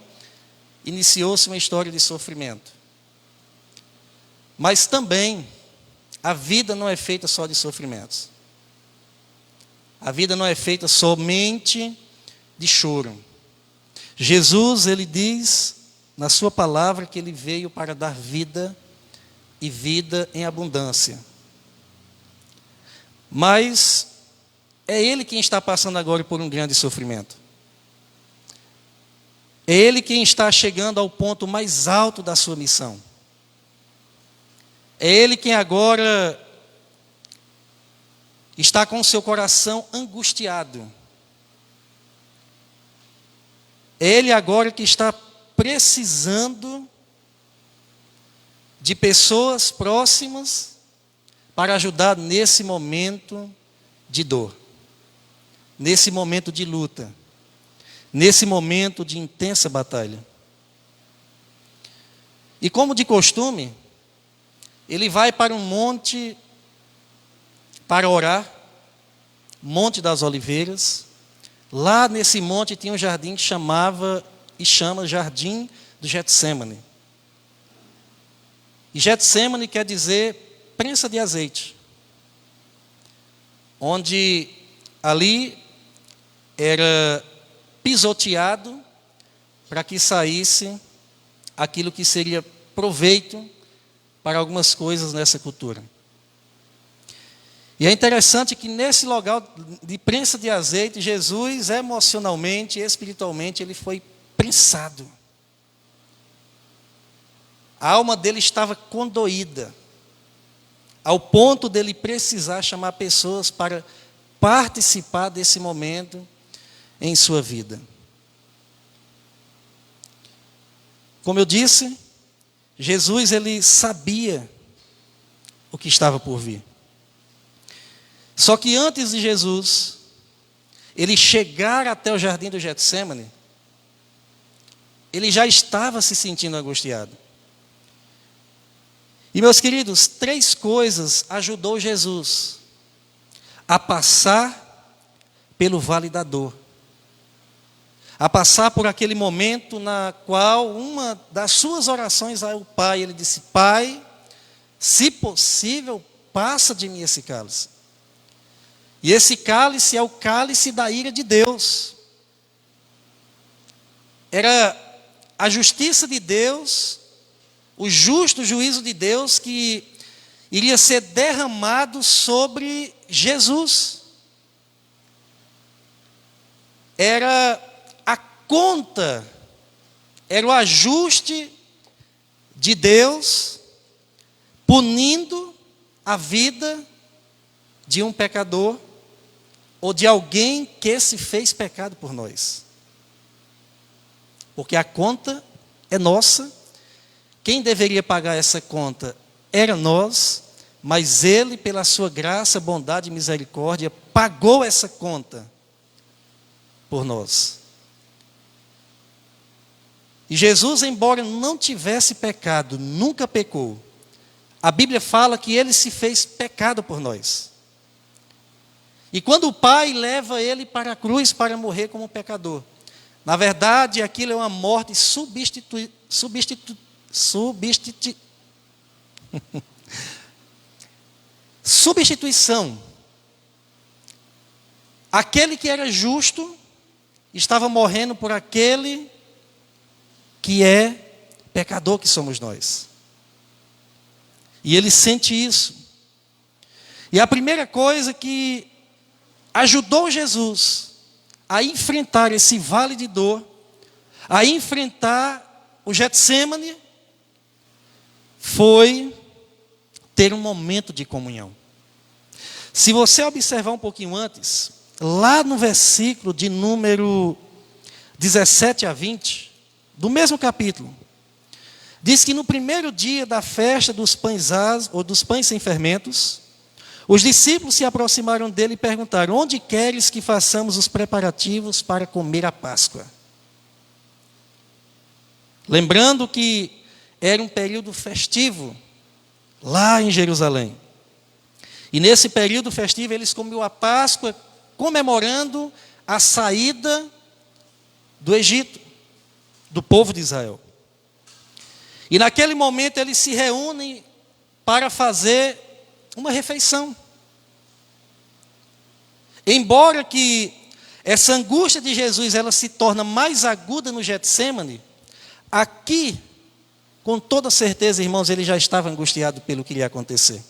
iniciou-se uma história de sofrimento. Mas também, a vida não é feita só de sofrimentos. A vida não é feita somente de choro. Jesus, ele diz na sua palavra que ele veio para dar vida e vida em abundância. Mas é ele quem está passando agora por um grande sofrimento. É ele quem está chegando ao ponto mais alto da sua missão. É ele quem agora está com o seu coração angustiado. É ele agora que está precisando de pessoas próximas para ajudar nesse momento de dor, nesse momento de luta, nesse momento de intensa batalha. E como de costume, ele vai para um monte para orar, Monte das Oliveiras. Lá nesse monte tinha um jardim que chama Jardim do Getsemane. E Getsemane quer dizer prensa de azeite. Onde ali era pisoteado para que saísse aquilo que seria proveito para algumas coisas nessa cultura. E é interessante que nesse local de prensa de azeite, Jesus emocionalmente e espiritualmente, ele foi prensado. A alma dele estava condoída, ao ponto dele precisar chamar pessoas para participar desse momento em sua vida. Como eu disse, Jesus ele sabia o que estava por vir. Só que antes de Jesus, ele chegar até o jardim do Getsemane, ele já estava se sentindo angustiado. E meus queridos, 3 coisas ajudou Jesus a passar pelo vale da dor. A passar por aquele momento na qual uma das suas orações ao Pai, ele disse: Pai, se possível, passa de mim esse cálice. E esse cálice é o cálice da ira de Deus. Era a justiça de Deus, o justo juízo de Deus que iria ser derramado sobre Jesus. Era a conta, era o ajuste de Deus punindo a vida de um pecador ou de alguém que se fez pecado por nós. Porque a conta é nossa. Quem deveria pagar essa conta era nós, mas Ele, pela sua graça, bondade e misericórdia, pagou essa conta por nós. E Jesus, embora não tivesse pecado, nunca pecou. A Bíblia fala que Ele se fez pecado por nós. E quando o Pai leva Ele para a cruz para morrer como pecador, na verdade, aquilo é uma morte substituição. Aquele que era justo estava morrendo por aquele que é pecador, que somos nós. E ele sente isso. E a primeira coisa que ajudou Jesus a enfrentar esse vale de dor, a enfrentar o Getsemane, foi ter um momento de comunhão. Se você observar um pouquinho antes, lá no versículo de número 17 a 20, do mesmo capítulo, diz que no primeiro dia da festa dos pães ou dos pães sem fermentos, os discípulos se aproximaram dele e perguntaram: onde queres que façamos os preparativos para comer a Páscoa? Lembrando que era um período festivo lá em Jerusalém. E nesse período festivo eles comiam a Páscoa comemorando a saída do Egito, do povo de Israel. E naquele momento eles se reúnem para fazer uma refeição. Embora que essa angústia de Jesus ela se torna mais aguda no Getsemane, aqui, com toda certeza, irmãos, ele já estava angustiado pelo que ia acontecer.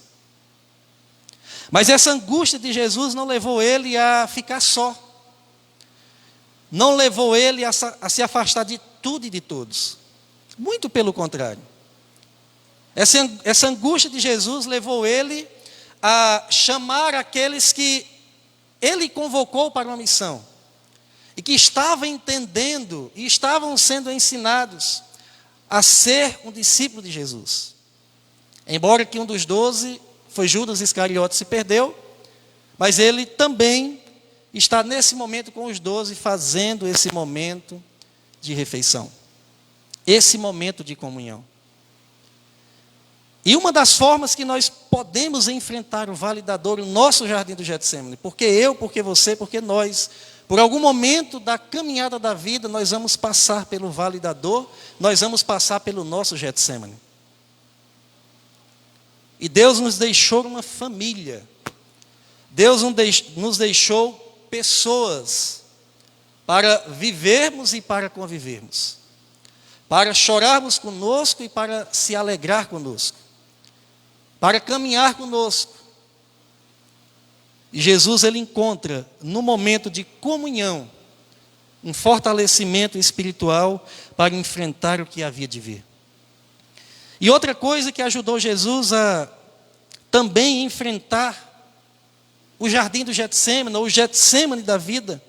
Mas essa angústia de Jesus não levou ele a ficar só. Não levou ele a se afastar de tudo e de todos. Muito pelo contrário. Essa angústia de Jesus levou ele a chamar aqueles que ele convocou para uma missão. E que estavam entendendo e estavam sendo ensinados a ser um discípulo de Jesus. Embora que um dos 12 foi Judas Iscariotes, se perdeu, mas ele também está nesse momento com os 12, fazendo esse momento de refeição. Esse momento de comunhão. E uma das formas que nós podemos enfrentar o vale da dor, o nosso jardim do Getsemane, porque eu, porque você, porque nós, por algum momento da caminhada da vida, nós vamos passar pelo vale da dor, nós vamos passar pelo nosso Getsemane. E Deus nos deixou uma família. Deus nos deixou pessoas para vivermos e para convivermos. Para chorarmos conosco e para se alegrar conosco. Para caminhar conosco. E Jesus, ele encontra, no momento de comunhão, um fortalecimento espiritual para enfrentar o que havia de vir. E outra coisa que ajudou Jesus a também enfrentar o jardim do Getsemane, ou o Getsemane da vida.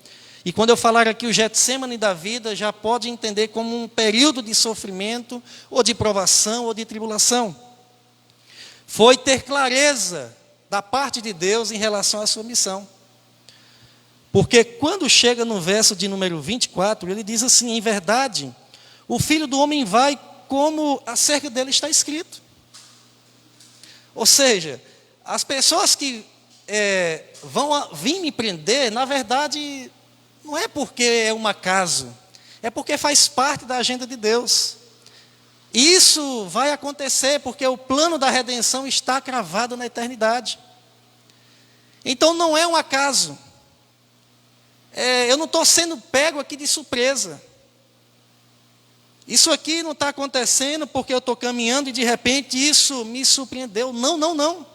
E quando eu falar aqui o Getsemane da vida, já pode entender como um período de sofrimento, ou de provação, ou de tribulação. Foi ter clareza da parte de Deus em relação à sua missão. Porque quando chega no verso de número 24, ele diz assim: em verdade, o Filho do Homem vai como acerca dele está escrito. Ou seja, as pessoas que vão vir me prender, na verdade, não é porque é um acaso, é porque faz parte da agenda de Deus. Isso vai acontecer porque o plano da redenção está cravado na eternidade. Então não é um acaso. Eu não estou sendo pego aqui de surpresa. Isso aqui não está acontecendo porque eu estou caminhando e de repente isso me surpreendeu. Não, não, não.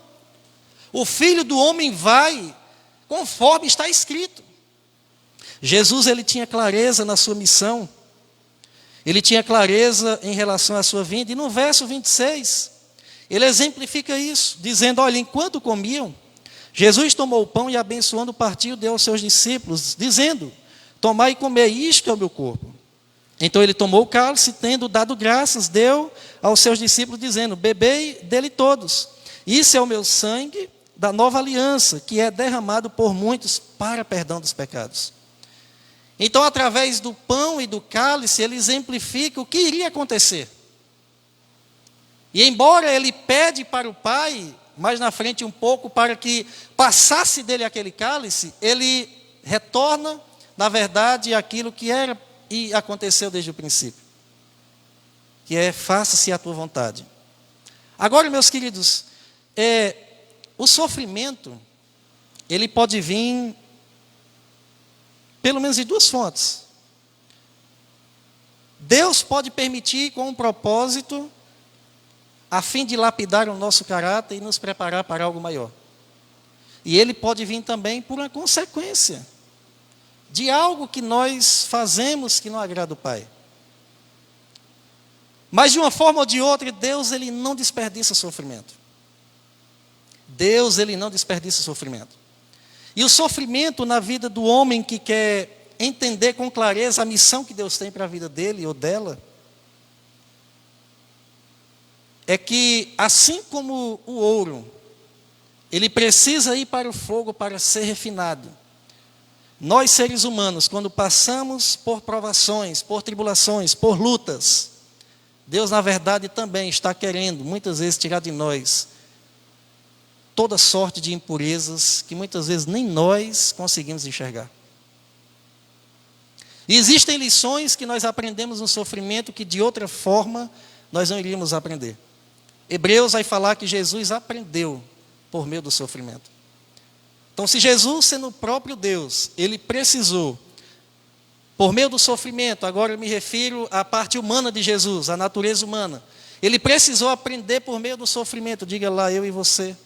O Filho do Homem vai conforme está escrito. Jesus, ele tinha clareza na sua missão. Ele tinha clareza em relação à sua vinda. E no verso 26, ele exemplifica isso, dizendo: olha, enquanto comiam, Jesus tomou o pão e abençoando partiu, deu aos seus discípulos, dizendo: tomai e comei, isto é o meu corpo. Então ele tomou o cálice, tendo dado graças, deu aos seus discípulos, dizendo: bebei dele todos. Isso é o meu sangue da nova aliança, que é derramado por muitos para perdão dos pecados. Então, através do pão e do cálice, ele exemplifica o que iria acontecer. E embora ele pede para o Pai, mais na frente um pouco, para que passasse dele aquele cálice, ele retorna, na verdade, aquilo que era e aconteceu desde o princípio. Que é: faça-se a tua vontade. Agora, meus queridos, o sofrimento, ele pode vir pelo menos de duas fontes. Deus pode permitir com um propósito, a fim de lapidar o nosso caráter e nos preparar para algo maior. E ele pode vir também por uma consequência de algo que nós fazemos que não agrada o Pai. Mas de uma forma ou de outra, Deus, ele não desperdiça sofrimento. Deus, ele não desperdiça sofrimento. E o sofrimento na vida do homem que quer entender com clareza a missão que Deus tem para a vida dele ou dela, é que, assim como o ouro, ele precisa ir para o fogo para ser refinado. Nós, seres humanos, quando passamos por provações, por tribulações, por lutas, Deus, na verdade, também está querendo, muitas vezes, tirar de nós toda sorte de impurezas que muitas vezes nem nós conseguimos enxergar. E existem lições que nós aprendemos no sofrimento que de outra forma nós não iríamos aprender. Hebreus vai falar que Jesus aprendeu por meio do sofrimento. Então, se Jesus, sendo o próprio Deus, ele precisou, por meio do sofrimento, agora eu me refiro à parte humana de Jesus, à natureza humana, ele precisou aprender por meio do sofrimento. Diga lá, eu e você,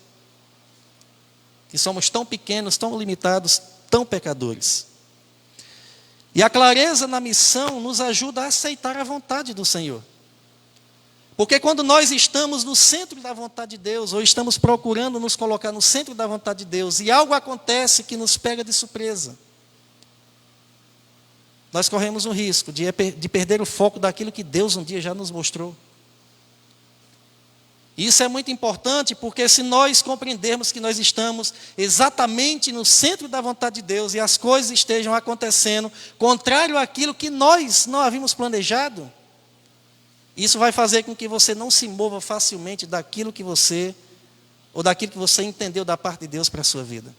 que somos tão pequenos, tão limitados, tão pecadores. E a clareza na missão nos ajuda a aceitar a vontade do Senhor. Porque quando nós estamos no centro da vontade de Deus, ou estamos procurando nos colocar no centro da vontade de Deus, e algo acontece que nos pega de surpresa, nós corremos o risco de perder o foco daquilo que Deus um dia já nos mostrou. Isso é muito importante, porque se nós compreendermos que nós estamos exatamente no centro da vontade de Deus e as coisas estejam acontecendo contrário àquilo que nós não havíamos planejado, Isso vai fazer com que você não se mova facilmente daquilo que você entendeu da parte de Deus para a sua vida.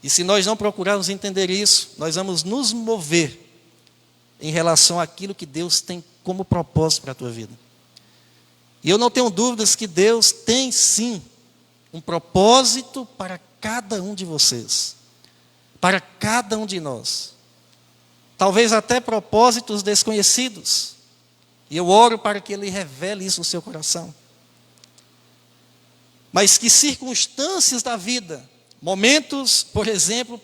E se nós não procurarmos entender isso, nós vamos nos mover em relação àquilo que Deus tem como propósito para a tua vida. E eu não tenho dúvidas que Deus tem sim um propósito para cada um de vocês, para cada um de nós. Talvez até propósitos desconhecidos. E eu oro para que Ele revele isso no seu coração. Mas que circunstâncias da vida, momentos, por exemplo,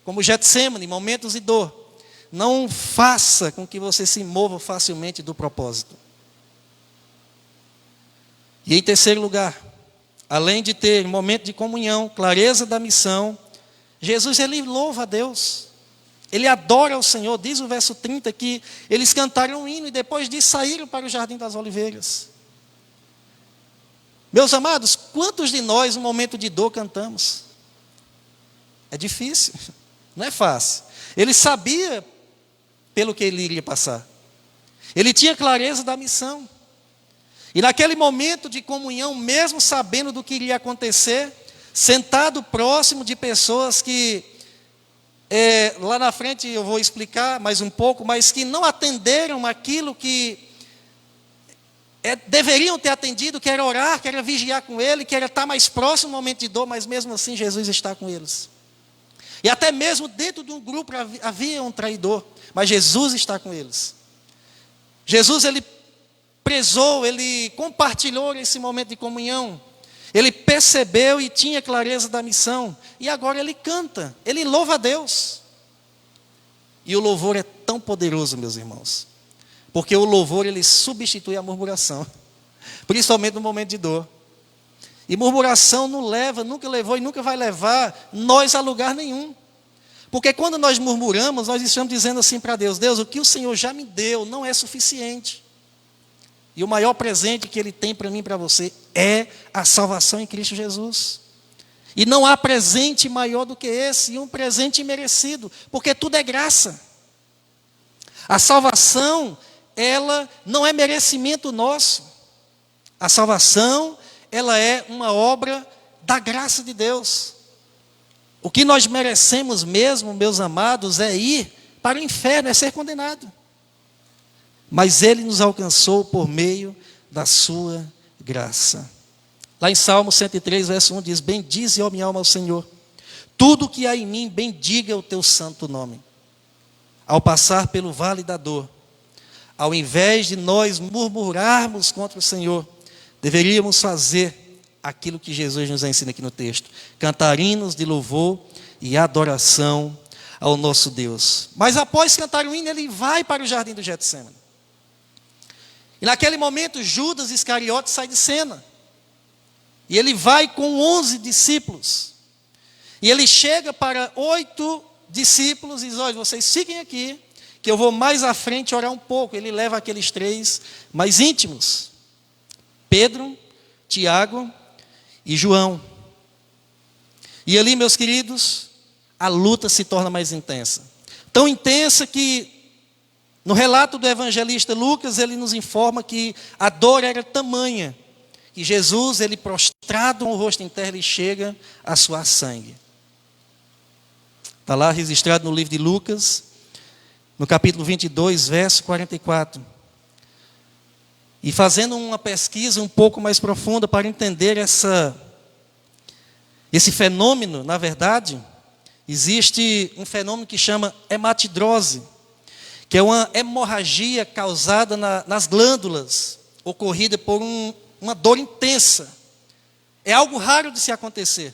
como Getsêmani, momentos de dor, não faça com que você se mova facilmente do propósito. E em terceiro lugar, além de ter momento de comunhão, clareza da missão, Jesus, ele louva a Deus. Ele adora o Senhor. Diz o verso 30 que eles cantaram um hino e depois disso saíram para o Jardim das Oliveiras. Meus amados, quantos de nós no momento de dor cantamos? É difícil, não é fácil. Ele sabia pelo que ele iria passar. Ele tinha clareza da missão. E naquele momento de comunhão, mesmo sabendo do que iria acontecer, sentado próximo de pessoas que, lá na frente eu vou explicar mais um pouco, mas que não atenderam aquilo que deveriam ter atendido, que era orar, que era vigiar com ele, que era estar mais próximo no momento de dor, mas mesmo assim Jesus está com eles. E até mesmo dentro de um grupo havia um traidor, mas Jesus está com eles. Jesus, ele prezou, ele compartilhou esse momento de comunhão. Ele percebeu e tinha clareza da missão. E agora ele canta, ele louva a Deus. E o louvor é tão poderoso, meus irmãos. Porque o louvor, ele substitui a murmuração. Principalmente no momento de dor. E murmuração não leva, nunca levou e nunca vai levar nós a lugar nenhum. Porque quando nós murmuramos, nós estamos dizendo assim para Deus: Deus, o que o Senhor já me deu não é suficiente. E o maior presente que Ele tem para mim e para você é a salvação em Cristo Jesus. E não há presente maior do que esse, e um presente imerecido, porque tudo é graça. A salvação, ela não é merecimento nosso. A salvação, ela é uma obra da graça de Deus. O que nós merecemos mesmo, meus amados, é ir para o inferno, é ser condenado. Mas Ele nos alcançou por meio da sua graça. Lá em Salmo 103, verso 1 diz: bendize, ó minha alma, ao Senhor. Tudo que há em mim, bendiga o teu santo nome. Ao passar pelo vale da dor, ao invés de nós murmurarmos contra o Senhor, deveríamos fazer aquilo que Jesus nos ensina aqui no texto: cantar hinos de louvor e adoração ao nosso Deus. Mas após cantar o hino, ele vai para o jardim do Getsêmani. E naquele momento, Judas Iscariote sai de cena. E ele vai com 11 discípulos. E ele chega para 8 discípulos e diz: olha, vocês fiquem aqui, que eu vou mais à frente orar um pouco. Ele leva aqueles 3 mais íntimos: Pedro, Tiago e João. E ali, meus queridos, a luta se torna mais intensa. Tão intensa que, no relato do evangelista Lucas, ele nos informa que a dor era tamanha, que Jesus, ele prostrado com o rosto em terra, ele chega a suar sangue. Está lá registrado no livro de Lucas, no capítulo 22, verso 44. E fazendo uma pesquisa um pouco mais profunda para entender esse fenômeno, na verdade, existe um fenômeno que chama hematidrose, que é uma hemorragia causada nas glândulas, ocorrida por uma dor intensa. É algo raro de se acontecer.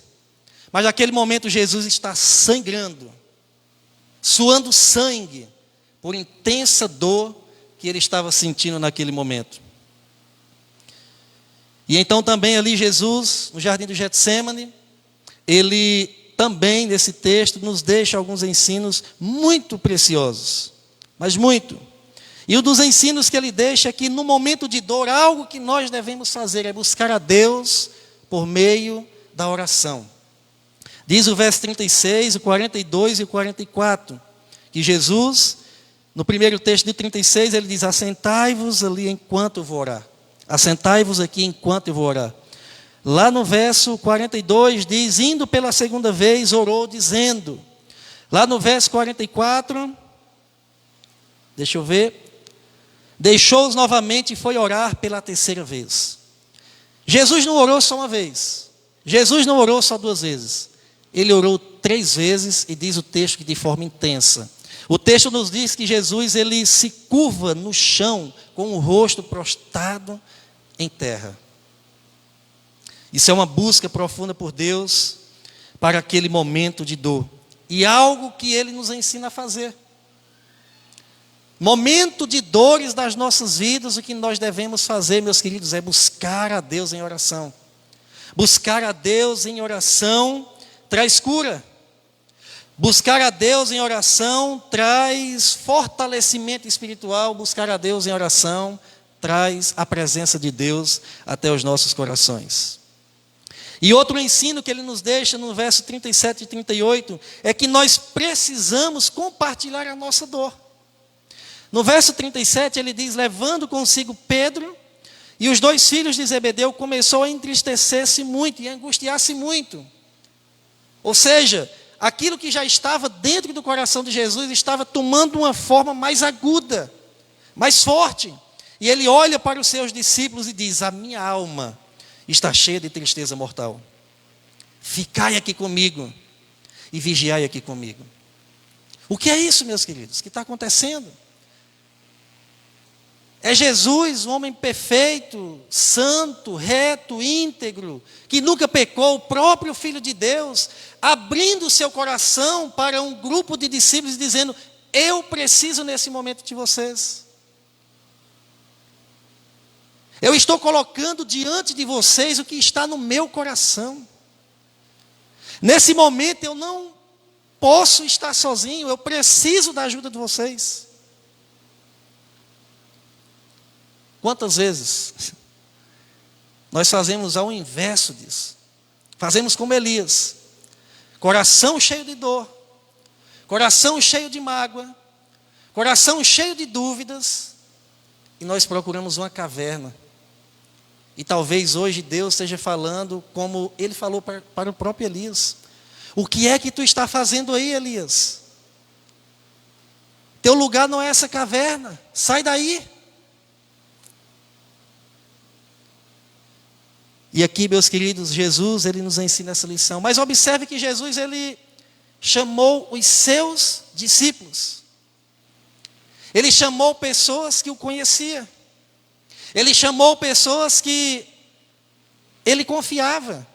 Mas naquele momento Jesus está sangrando, suando sangue, por intensa dor que ele estava sentindo naquele momento. E então também ali Jesus, no jardim do Getsêmani, ele também nesse texto nos deixa alguns ensinos muito preciosos. Mas muito. E um dos ensinos que ele deixa é que no momento de dor, algo que nós devemos fazer é buscar a Deus por meio da oração. Diz o verso 36, o 42 e o 44, que Jesus, No primeiro texto de 36, ele diz: assentai-vos ali enquanto eu vou orar. Assentai-vos aqui enquanto eu vou orar. Lá no verso 42 diz: indo pela segunda vez, orou dizendo. Lá no verso 44, deixa eu ver, deixou-os novamente e foi orar pela terceira vez. Jesus não orou só uma vez. Jesus não orou só 2 vezes. Ele orou 3 vezes e diz o texto que de forma intensa. O texto nos diz que Jesus ele se curva no chão com o rosto prostrado em terra. Isso é uma busca profunda por Deus para aquele momento de dor. E algo que Ele nos ensina a fazer. Momento de dores das nossas vidas, o que nós devemos fazer, meus queridos, é buscar a Deus em oração. Buscar a Deus em oração traz cura. Buscar a Deus em oração traz fortalecimento espiritual. Buscar a Deus em oração traz a presença de Deus até os nossos corações. E outro ensino que ele nos deixa no verso 37 e 38 é que nós precisamos compartilhar a nossa dor. No verso 37 ele diz: levando consigo Pedro e os 2 filhos de Zebedeu, começou a entristecer-se muito e a angustiar-se muito. Ou seja, aquilo que já estava dentro do coração de Jesus estava tomando uma forma mais aguda, mais forte. E ele olha para os seus discípulos e diz: a minha alma está cheia de tristeza mortal. Ficai aqui comigo e vigiai aqui comigo. O que é isso, meus queridos, que está acontecendo? É Jesus, um homem perfeito, santo, reto, íntegro, que nunca pecou, o próprio Filho de Deus, abrindo o seu coração para um grupo de discípulos, dizendo: eu preciso nesse momento de vocês. Eu estou colocando diante de vocês o que está no meu coração. Nesse momento eu não posso estar sozinho, eu preciso da ajuda de vocês. Quantas vezes nós fazemos ao inverso disso? Fazemos como Elias, coração cheio de dor, coração cheio de mágoa, coração cheio de dúvidas, e nós procuramos uma caverna. E talvez hoje Deus esteja falando como Ele falou para o próprio Elias: o que é que tu está fazendo aí, Elias? Teu lugar não é essa caverna, sai daí. E aqui, meus queridos, Jesus, Ele nos ensina essa lição. Mas observe que Jesus, Ele chamou os seus discípulos. Ele chamou pessoas que o conheciam. Ele chamou pessoas que Ele confiava.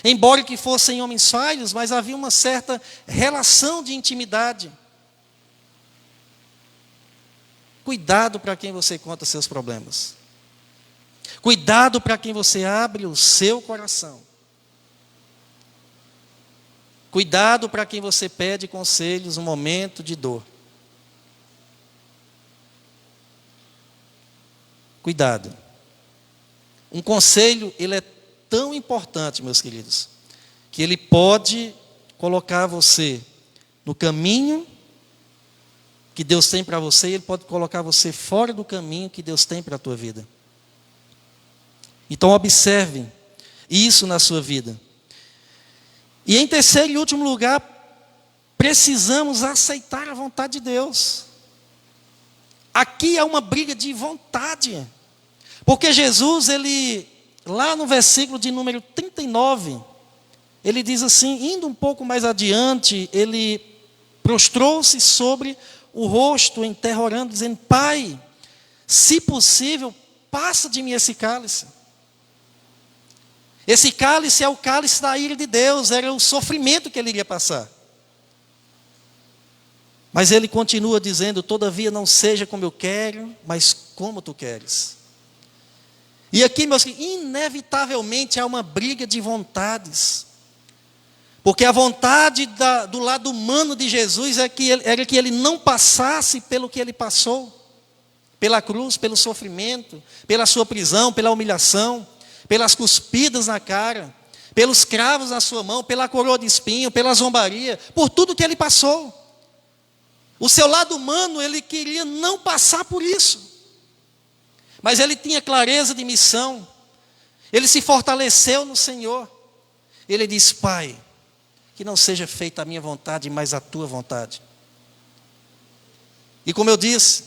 Embora que fossem homens falhos, mas havia uma certa relação de intimidade. Cuidado para quem você conta seus problemas. Cuidado para quem você abre o seu coração. Cuidado para quem você pede conselhos no momento de dor. Cuidado. Um conselho, ele é tão importante, meus queridos, que ele pode colocar você no caminho que Deus tem para você, e ele pode colocar você fora do caminho que Deus tem para a tua vida. Então observe isso na sua vida. E em terceiro e último lugar, precisamos aceitar a vontade de Deus. Aqui é uma briga de vontade. Porque Jesus, ele, lá no versículo de número 39, ele diz assim, indo um pouco mais adiante, ele prostrou-se sobre o rosto, em terra orando, dizendo: Pai, se possível, passa de mim esse cálice. Esse cálice é o cálice da ira de Deus, era o sofrimento que ele iria passar. Mas ele continua dizendo: todavia não seja como eu quero, mas como tu queres. E aqui, meus queridos, inevitavelmente há uma briga de vontades. Porque a vontade do lado humano de Jesus era que ele não passasse pelo que ele passou. Pela cruz, pelo sofrimento, pela sua prisão, pela humilhação, pelas cuspidas na cara, pelos cravos na sua mão, pela coroa de espinho, pela zombaria, por tudo que ele passou. O seu lado humano, ele queria não passar por isso. Mas ele tinha clareza de missão. Ele se fortaleceu no Senhor. Ele disse: Pai, que não seja feita a minha vontade, mas a tua vontade. E como eu disse,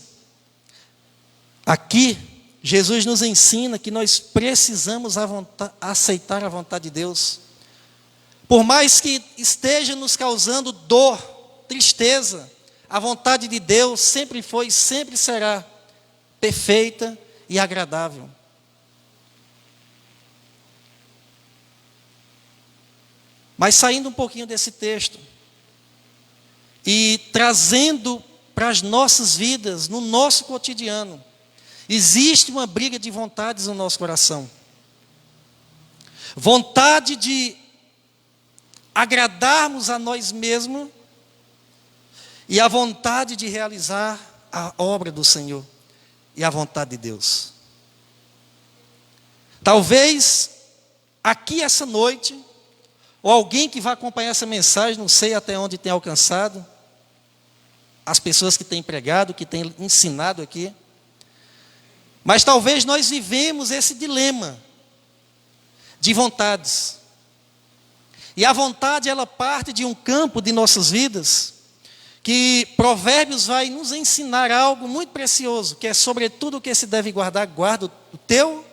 aqui Jesus nos ensina que nós precisamos aceitar a vontade de Deus. Por mais que esteja nos causando dor, tristeza, a vontade de Deus sempre foi e sempre será perfeita e agradável. Mas saindo um pouquinho desse texto e trazendo para as nossas vidas, no nosso cotidiano, existe uma briga de vontades no nosso coração. Vontade de agradarmos a nós mesmos e a vontade de realizar a obra do Senhor e a vontade de Deus. Talvez aqui essa noite, ou alguém que vai acompanhar essa mensagem, não sei até onde tem alcançado, as pessoas que têm pregado, que têm ensinado aqui, mas talvez nós vivemos esse dilema de vontades. E a vontade, ela parte de um campo de nossas vidas, que Provérbios vai nos ensinar algo muito precioso, que é sobre tudo o que se deve guardar, guarda o teu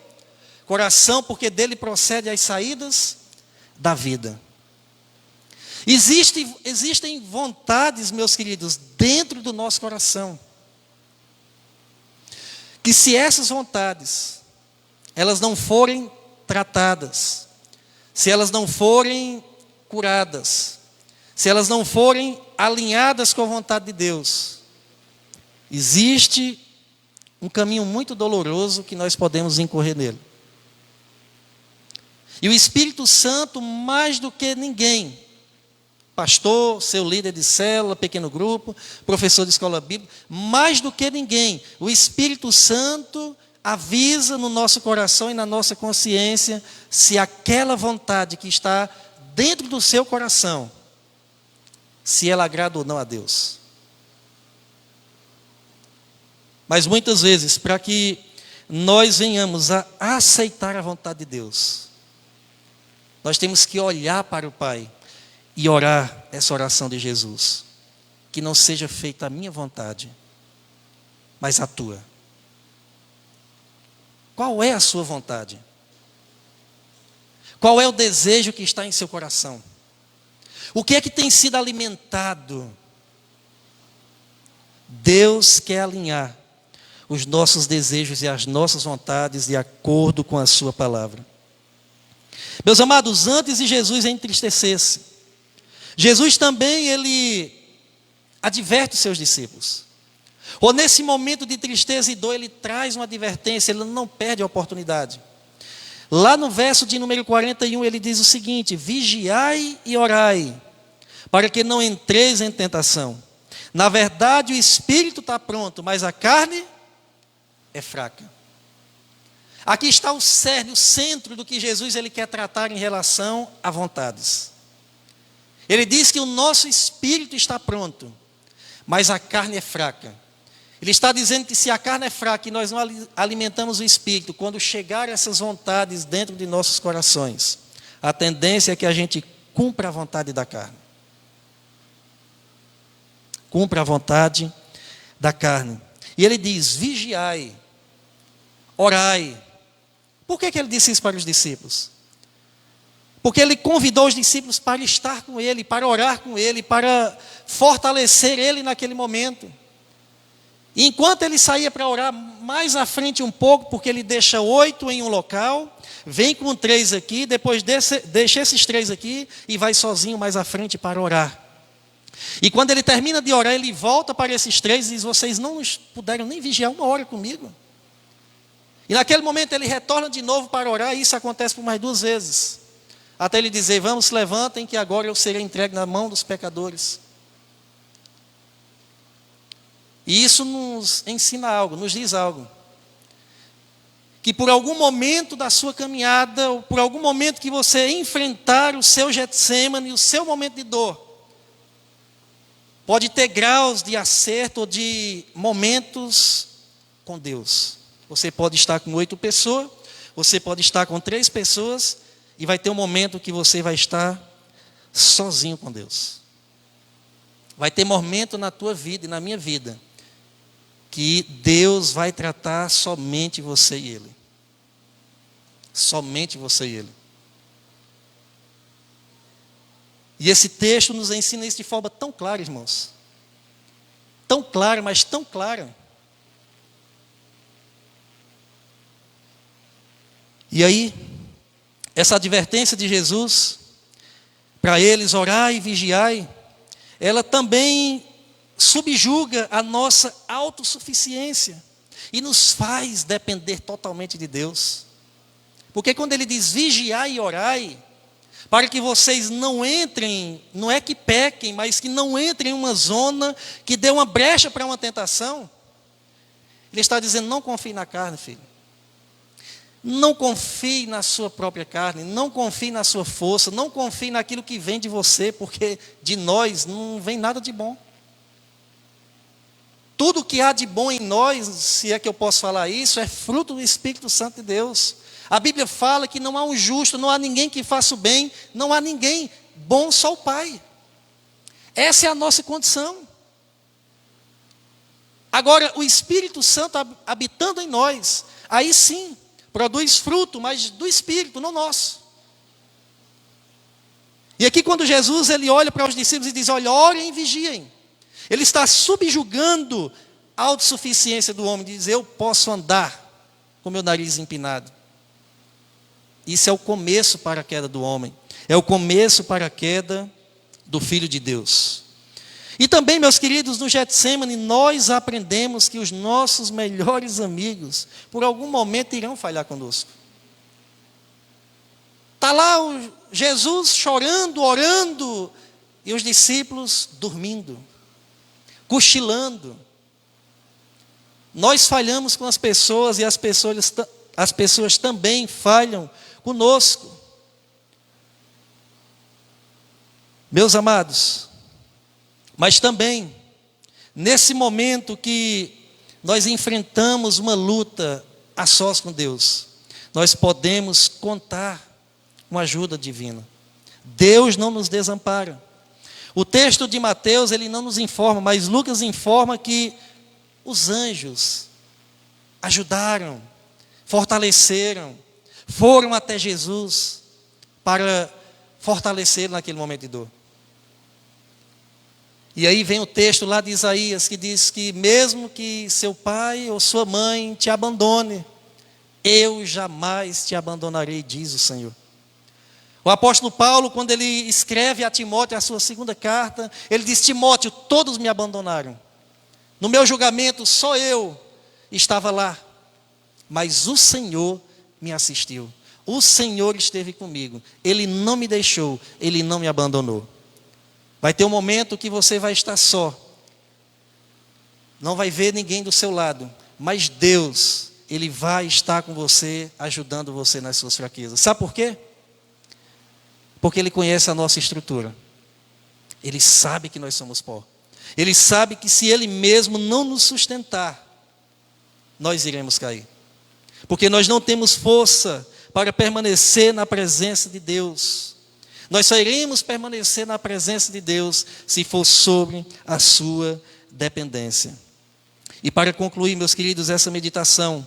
coração, porque dele procede as saídas da vida. Existem vontades, meus queridos, dentro do nosso coração, que se essas vontades, elas não forem tratadas, se elas não forem curadas, se elas não forem alinhadas com a vontade de Deus, existe um caminho muito doloroso que nós podemos incorrer nele. E o Espírito Santo, mais do que ninguém, pastor, seu líder de célula, pequeno grupo, professor de escola bíblica, mais do que ninguém, o Espírito Santo avisa no nosso coração e na nossa consciência se aquela vontade que está dentro do seu coração, se ela agrada ou não a Deus. Mas muitas vezes, para que nós venhamos a aceitar a vontade de Deus, nós temos que olhar para o Pai e orar essa oração de Jesus. Que não seja feita a minha vontade, mas a tua. Qual é a sua vontade? Qual é o desejo que está em seu coração? O que é que tem sido alimentado? Deus quer alinhar os nossos desejos e as nossas vontades de acordo com a sua palavra. Meus amados, antes de Jesus entristecesse, Jesus também, ele adverte os seus discípulos. Ou nesse momento de tristeza e dor, ele traz uma advertência, ele não perde a oportunidade. Lá no verso de número 41, ele diz o seguinte: vigiai e orai, para que não entreis em tentação. Na verdade, o espírito está pronto, mas a carne é fraca. Aqui está o cerne, o centro do que Jesus ele quer tratar em relação a vontades. Ele diz que o nosso espírito está pronto, mas a carne é fraca. Ele está dizendo que se a carne é fraca e nós não alimentamos o espírito, quando chegar essas vontades dentro de nossos corações, a tendência é que a gente cumpra a vontade da carne. Cumpra a vontade da carne. E ele diz: vigiai, orai. Por que ele disse isso para os discípulos? Porque ele convidou os discípulos para estar com ele, para orar com ele, para fortalecer ele naquele momento. E enquanto ele saía para orar, mais à frente um pouco, porque ele deixa 8 em um local, vem com 3 aqui, depois deixa esses 3 aqui e vai sozinho mais à frente para orar. E quando ele termina de orar, ele volta para esses 3 e diz: vocês não puderam nem vigiar 1 hora comigo. E naquele momento ele retorna de novo para orar, e isso acontece por mais 2 vezes. Até ele dizer: vamos, levantem, que agora eu serei entregue na mão dos pecadores. E isso nos ensina algo, nos diz algo. Que por algum momento da sua caminhada, ou por algum momento que você enfrentar o seu Getsemane, o seu momento de dor, pode ter graus de acerto ou de momentos com Deus. Você pode estar com 8 pessoas, você pode estar com 3 pessoas, e vai ter um momento que você vai estar sozinho com Deus. Vai ter momento na tua vida e na minha vida que Deus vai tratar somente você e Ele. Somente você e Ele. E esse texto nos ensina isso de forma tão clara, irmãos. Tão clara, mas tão clara. E aí, essa advertência de Jesus, para eles orai e vigiai, ela também subjuga a nossa autossuficiência e nos faz depender totalmente de Deus. Porque quando ele diz vigiai e orai, para que vocês não entrem, não é que pequem, mas que não entrem em uma zona que dê uma brecha para uma tentação, ele está dizendo, não confie na carne, filho. Não confie na sua própria carne, não confie na sua força, não confie naquilo que vem de você, porque de nós não vem nada de bom. Tudo que há de bom em nós, se é que eu posso falar isso, é fruto do Espírito Santo de Deus. A Bíblia fala que não há um justo, não há ninguém que faça o bem, não há ninguém bom, só o Pai. Essa é a nossa condição. Agora, o Espírito Santo habitando em nós, aí sim, produz fruto, mas do Espírito, não nosso. E aqui quando Jesus ele olha para os discípulos e diz, olha, orem e vigiem. Ele está subjugando a autossuficiência do homem, diz, eu posso andar com meu nariz empinado. Isso é o começo para a queda do homem. É o começo para a queda do Filho de Deus. E também, meus queridos, no Getsêmani, nós aprendemos que os nossos melhores amigos, por algum momento, irão falhar conosco. Está lá o Jesus chorando, orando, e os discípulos dormindo, cochilando. Nós falhamos com as pessoas e as pessoas também falham conosco. Meus amados, mas também, nesse momento que nós enfrentamos uma luta a sós com Deus, nós podemos contar com a ajuda divina. Deus não nos desampara. O texto de Mateus, ele não nos informa, mas Lucas informa que os anjos ajudaram, fortaleceram, foram até Jesus para fortalecê-lo naquele momento de dor. E aí vem o texto lá de Isaías que diz que mesmo que seu pai ou sua mãe te abandone, eu jamais te abandonarei, diz o Senhor. O apóstolo Paulo, quando ele escreve a Timóteo a sua 2ª carta, ele diz, Timóteo, todos me abandonaram. No meu julgamento, só eu estava lá, mas o Senhor me assistiu. O Senhor esteve comigo. Ele não me deixou, Ele não me abandonou. Vai ter um momento que você vai estar só. Não vai ver ninguém do seu lado. Mas Deus, Ele vai estar com você, ajudando você nas suas fraquezas. Sabe por quê? Porque Ele conhece a nossa estrutura. Ele sabe que nós somos pó. Ele sabe que se Ele mesmo não nos sustentar, nós iremos cair. Porque nós não temos força para permanecer na presença de Deus. Nós só iremos permanecer na presença de Deus se for sobre a sua dependência. E para concluir, meus queridos, essa meditação,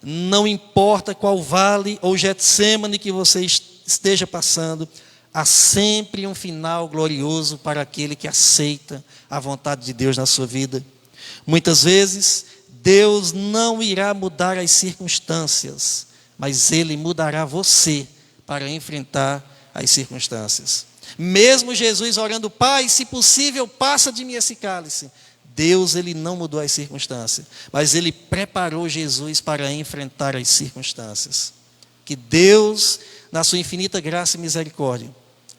não importa qual vale ou Getsêmani que você esteja passando, há sempre um final glorioso para aquele que aceita a vontade de Deus na sua vida. Muitas vezes, Deus não irá mudar as circunstâncias, mas Ele mudará você para enfrentar as circunstâncias. Mesmo Jesus orando, Pai, se possível, passa de mim esse cálice. Deus, Ele não mudou as circunstâncias, mas Ele preparou Jesus para enfrentar as circunstâncias. Que Deus, na sua infinita graça e misericórdia,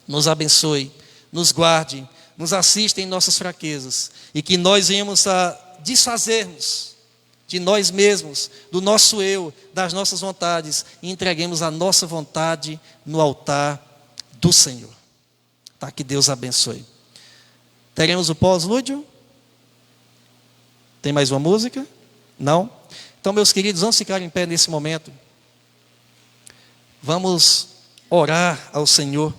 nos abençoe, nos guarde, nos assista em nossas fraquezas, e que nós venhamos a desfazermos de nós mesmos, do nosso eu, das nossas vontades, e entreguemos a nossa vontade no altar do Senhor. Tá? Que Deus abençoe. Teremos o pós-lúdio? Tem mais uma música? Não? Então, meus queridos, vamos ficar em pé nesse momento. Vamos orar ao Senhor,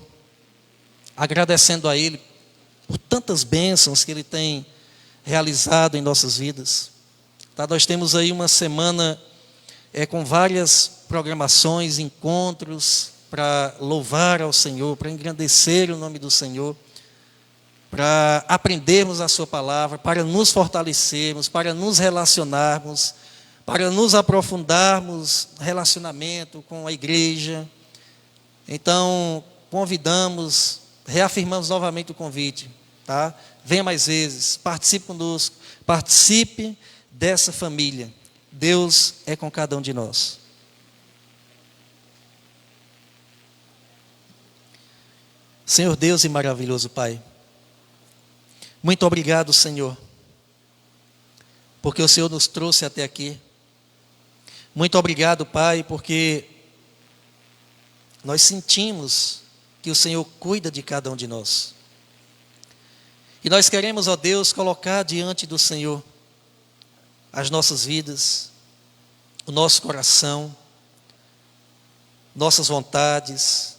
agradecendo a Ele por tantas bênçãos que Ele tem realizado em nossas vidas. Tá, nós temos aí uma semana com várias programações, encontros para louvar ao Senhor, para engrandecer o nome do Senhor, para aprendermos a sua palavra, para nos fortalecermos, para nos relacionarmos, para nos aprofundarmos no relacionamento com a igreja. Então, convidamos, reafirmamos novamente o convite, tá? Venha mais vezes, participe conosco, participe dessa família. Deus é com cada um de nós. Senhor Deus e maravilhoso Pai, muito obrigado, Senhor, porque o Senhor nos trouxe até aqui. Muito obrigado, Pai, porque nós sentimos que o Senhor cuida de cada um de nós. E nós queremos, ó Deus, colocar diante do Senhor as nossas vidas, o nosso coração, nossas vontades,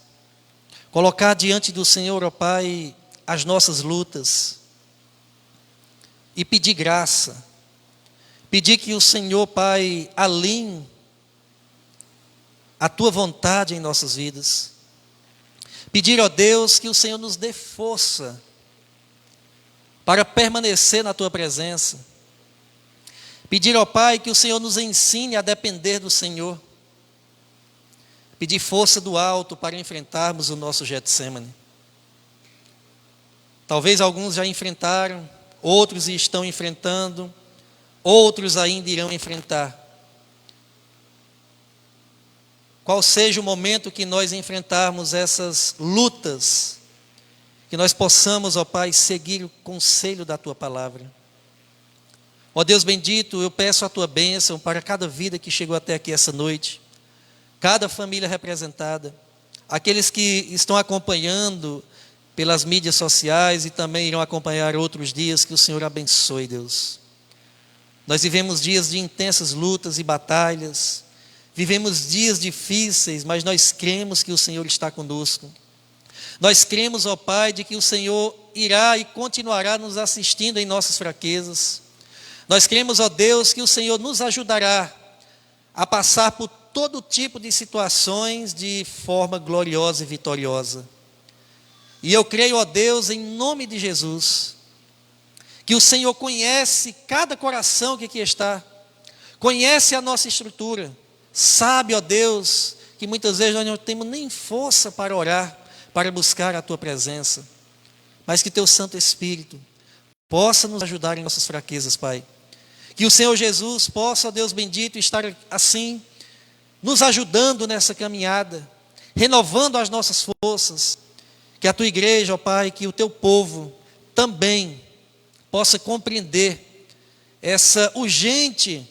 colocar diante do Senhor, ó Pai, as nossas lutas, e pedir graça, pedir que o Senhor, Pai, alinhe a Tua vontade em nossas vidas, pedir, ó Deus, que o Senhor nos dê força para permanecer na Tua presença, pedir, ó Pai, que o Senhor nos ensine a depender do Senhor, pedir força do alto para enfrentarmos o nosso Getsêmani. Talvez alguns já enfrentaram, outros estão enfrentando, outros ainda irão enfrentar. Qual seja o momento que nós enfrentarmos essas lutas, que nós possamos, ó Pai, seguir o conselho da Tua palavra. Ó Deus bendito, eu peço a Tua bênção para cada vida que chegou até aqui essa noite, cada família representada, aqueles que estão acompanhando pelas mídias sociais e também irão acompanhar outros dias, que o Senhor abençoe, Deus. Nós vivemos dias de intensas lutas e batalhas, vivemos dias difíceis, mas nós cremos que o Senhor está conosco. Nós cremos, ó Pai, de que o Senhor irá e continuará nos assistindo em nossas fraquezas. Nós cremos, ó Deus, que o Senhor nos ajudará a passar por todo tipo de situações de forma gloriosa e vitoriosa. E eu creio, ó Deus, em nome de Jesus, que o Senhor conhece cada coração que aqui está, conhece a nossa estrutura, sabe, ó Deus, que muitas vezes nós não temos nem força para orar, para buscar a Tua presença, mas que Teu Santo Espírito possa nos ajudar em nossas fraquezas, Pai. Que o Senhor Jesus possa, ó Deus bendito, estar assim, nos ajudando nessa caminhada, renovando as nossas forças. Que a Tua igreja, ó Pai, que o Teu povo também possa compreender essa urgente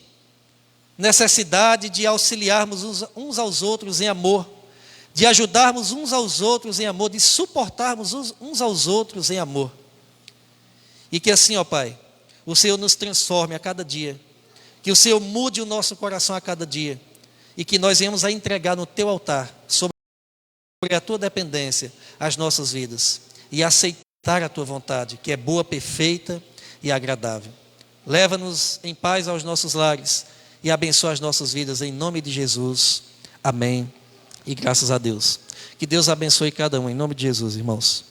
necessidade de auxiliarmos uns aos outros em amor, de ajudarmos uns aos outros em amor, de suportarmos uns aos outros em amor. E que assim, ó Pai, o Senhor nos transforme a cada dia, que o Senhor mude o nosso coração a cada dia, e que nós venhamos a entregar no Teu altar, sobre a Tua dependência, as nossas vidas, e aceitar a Tua vontade, que é boa, perfeita e agradável. Leva-nos em paz aos nossos lares, e abençoa as nossas vidas, em nome de Jesus. Amém. E graças a Deus. Que Deus abençoe cada um, em nome de Jesus, irmãos.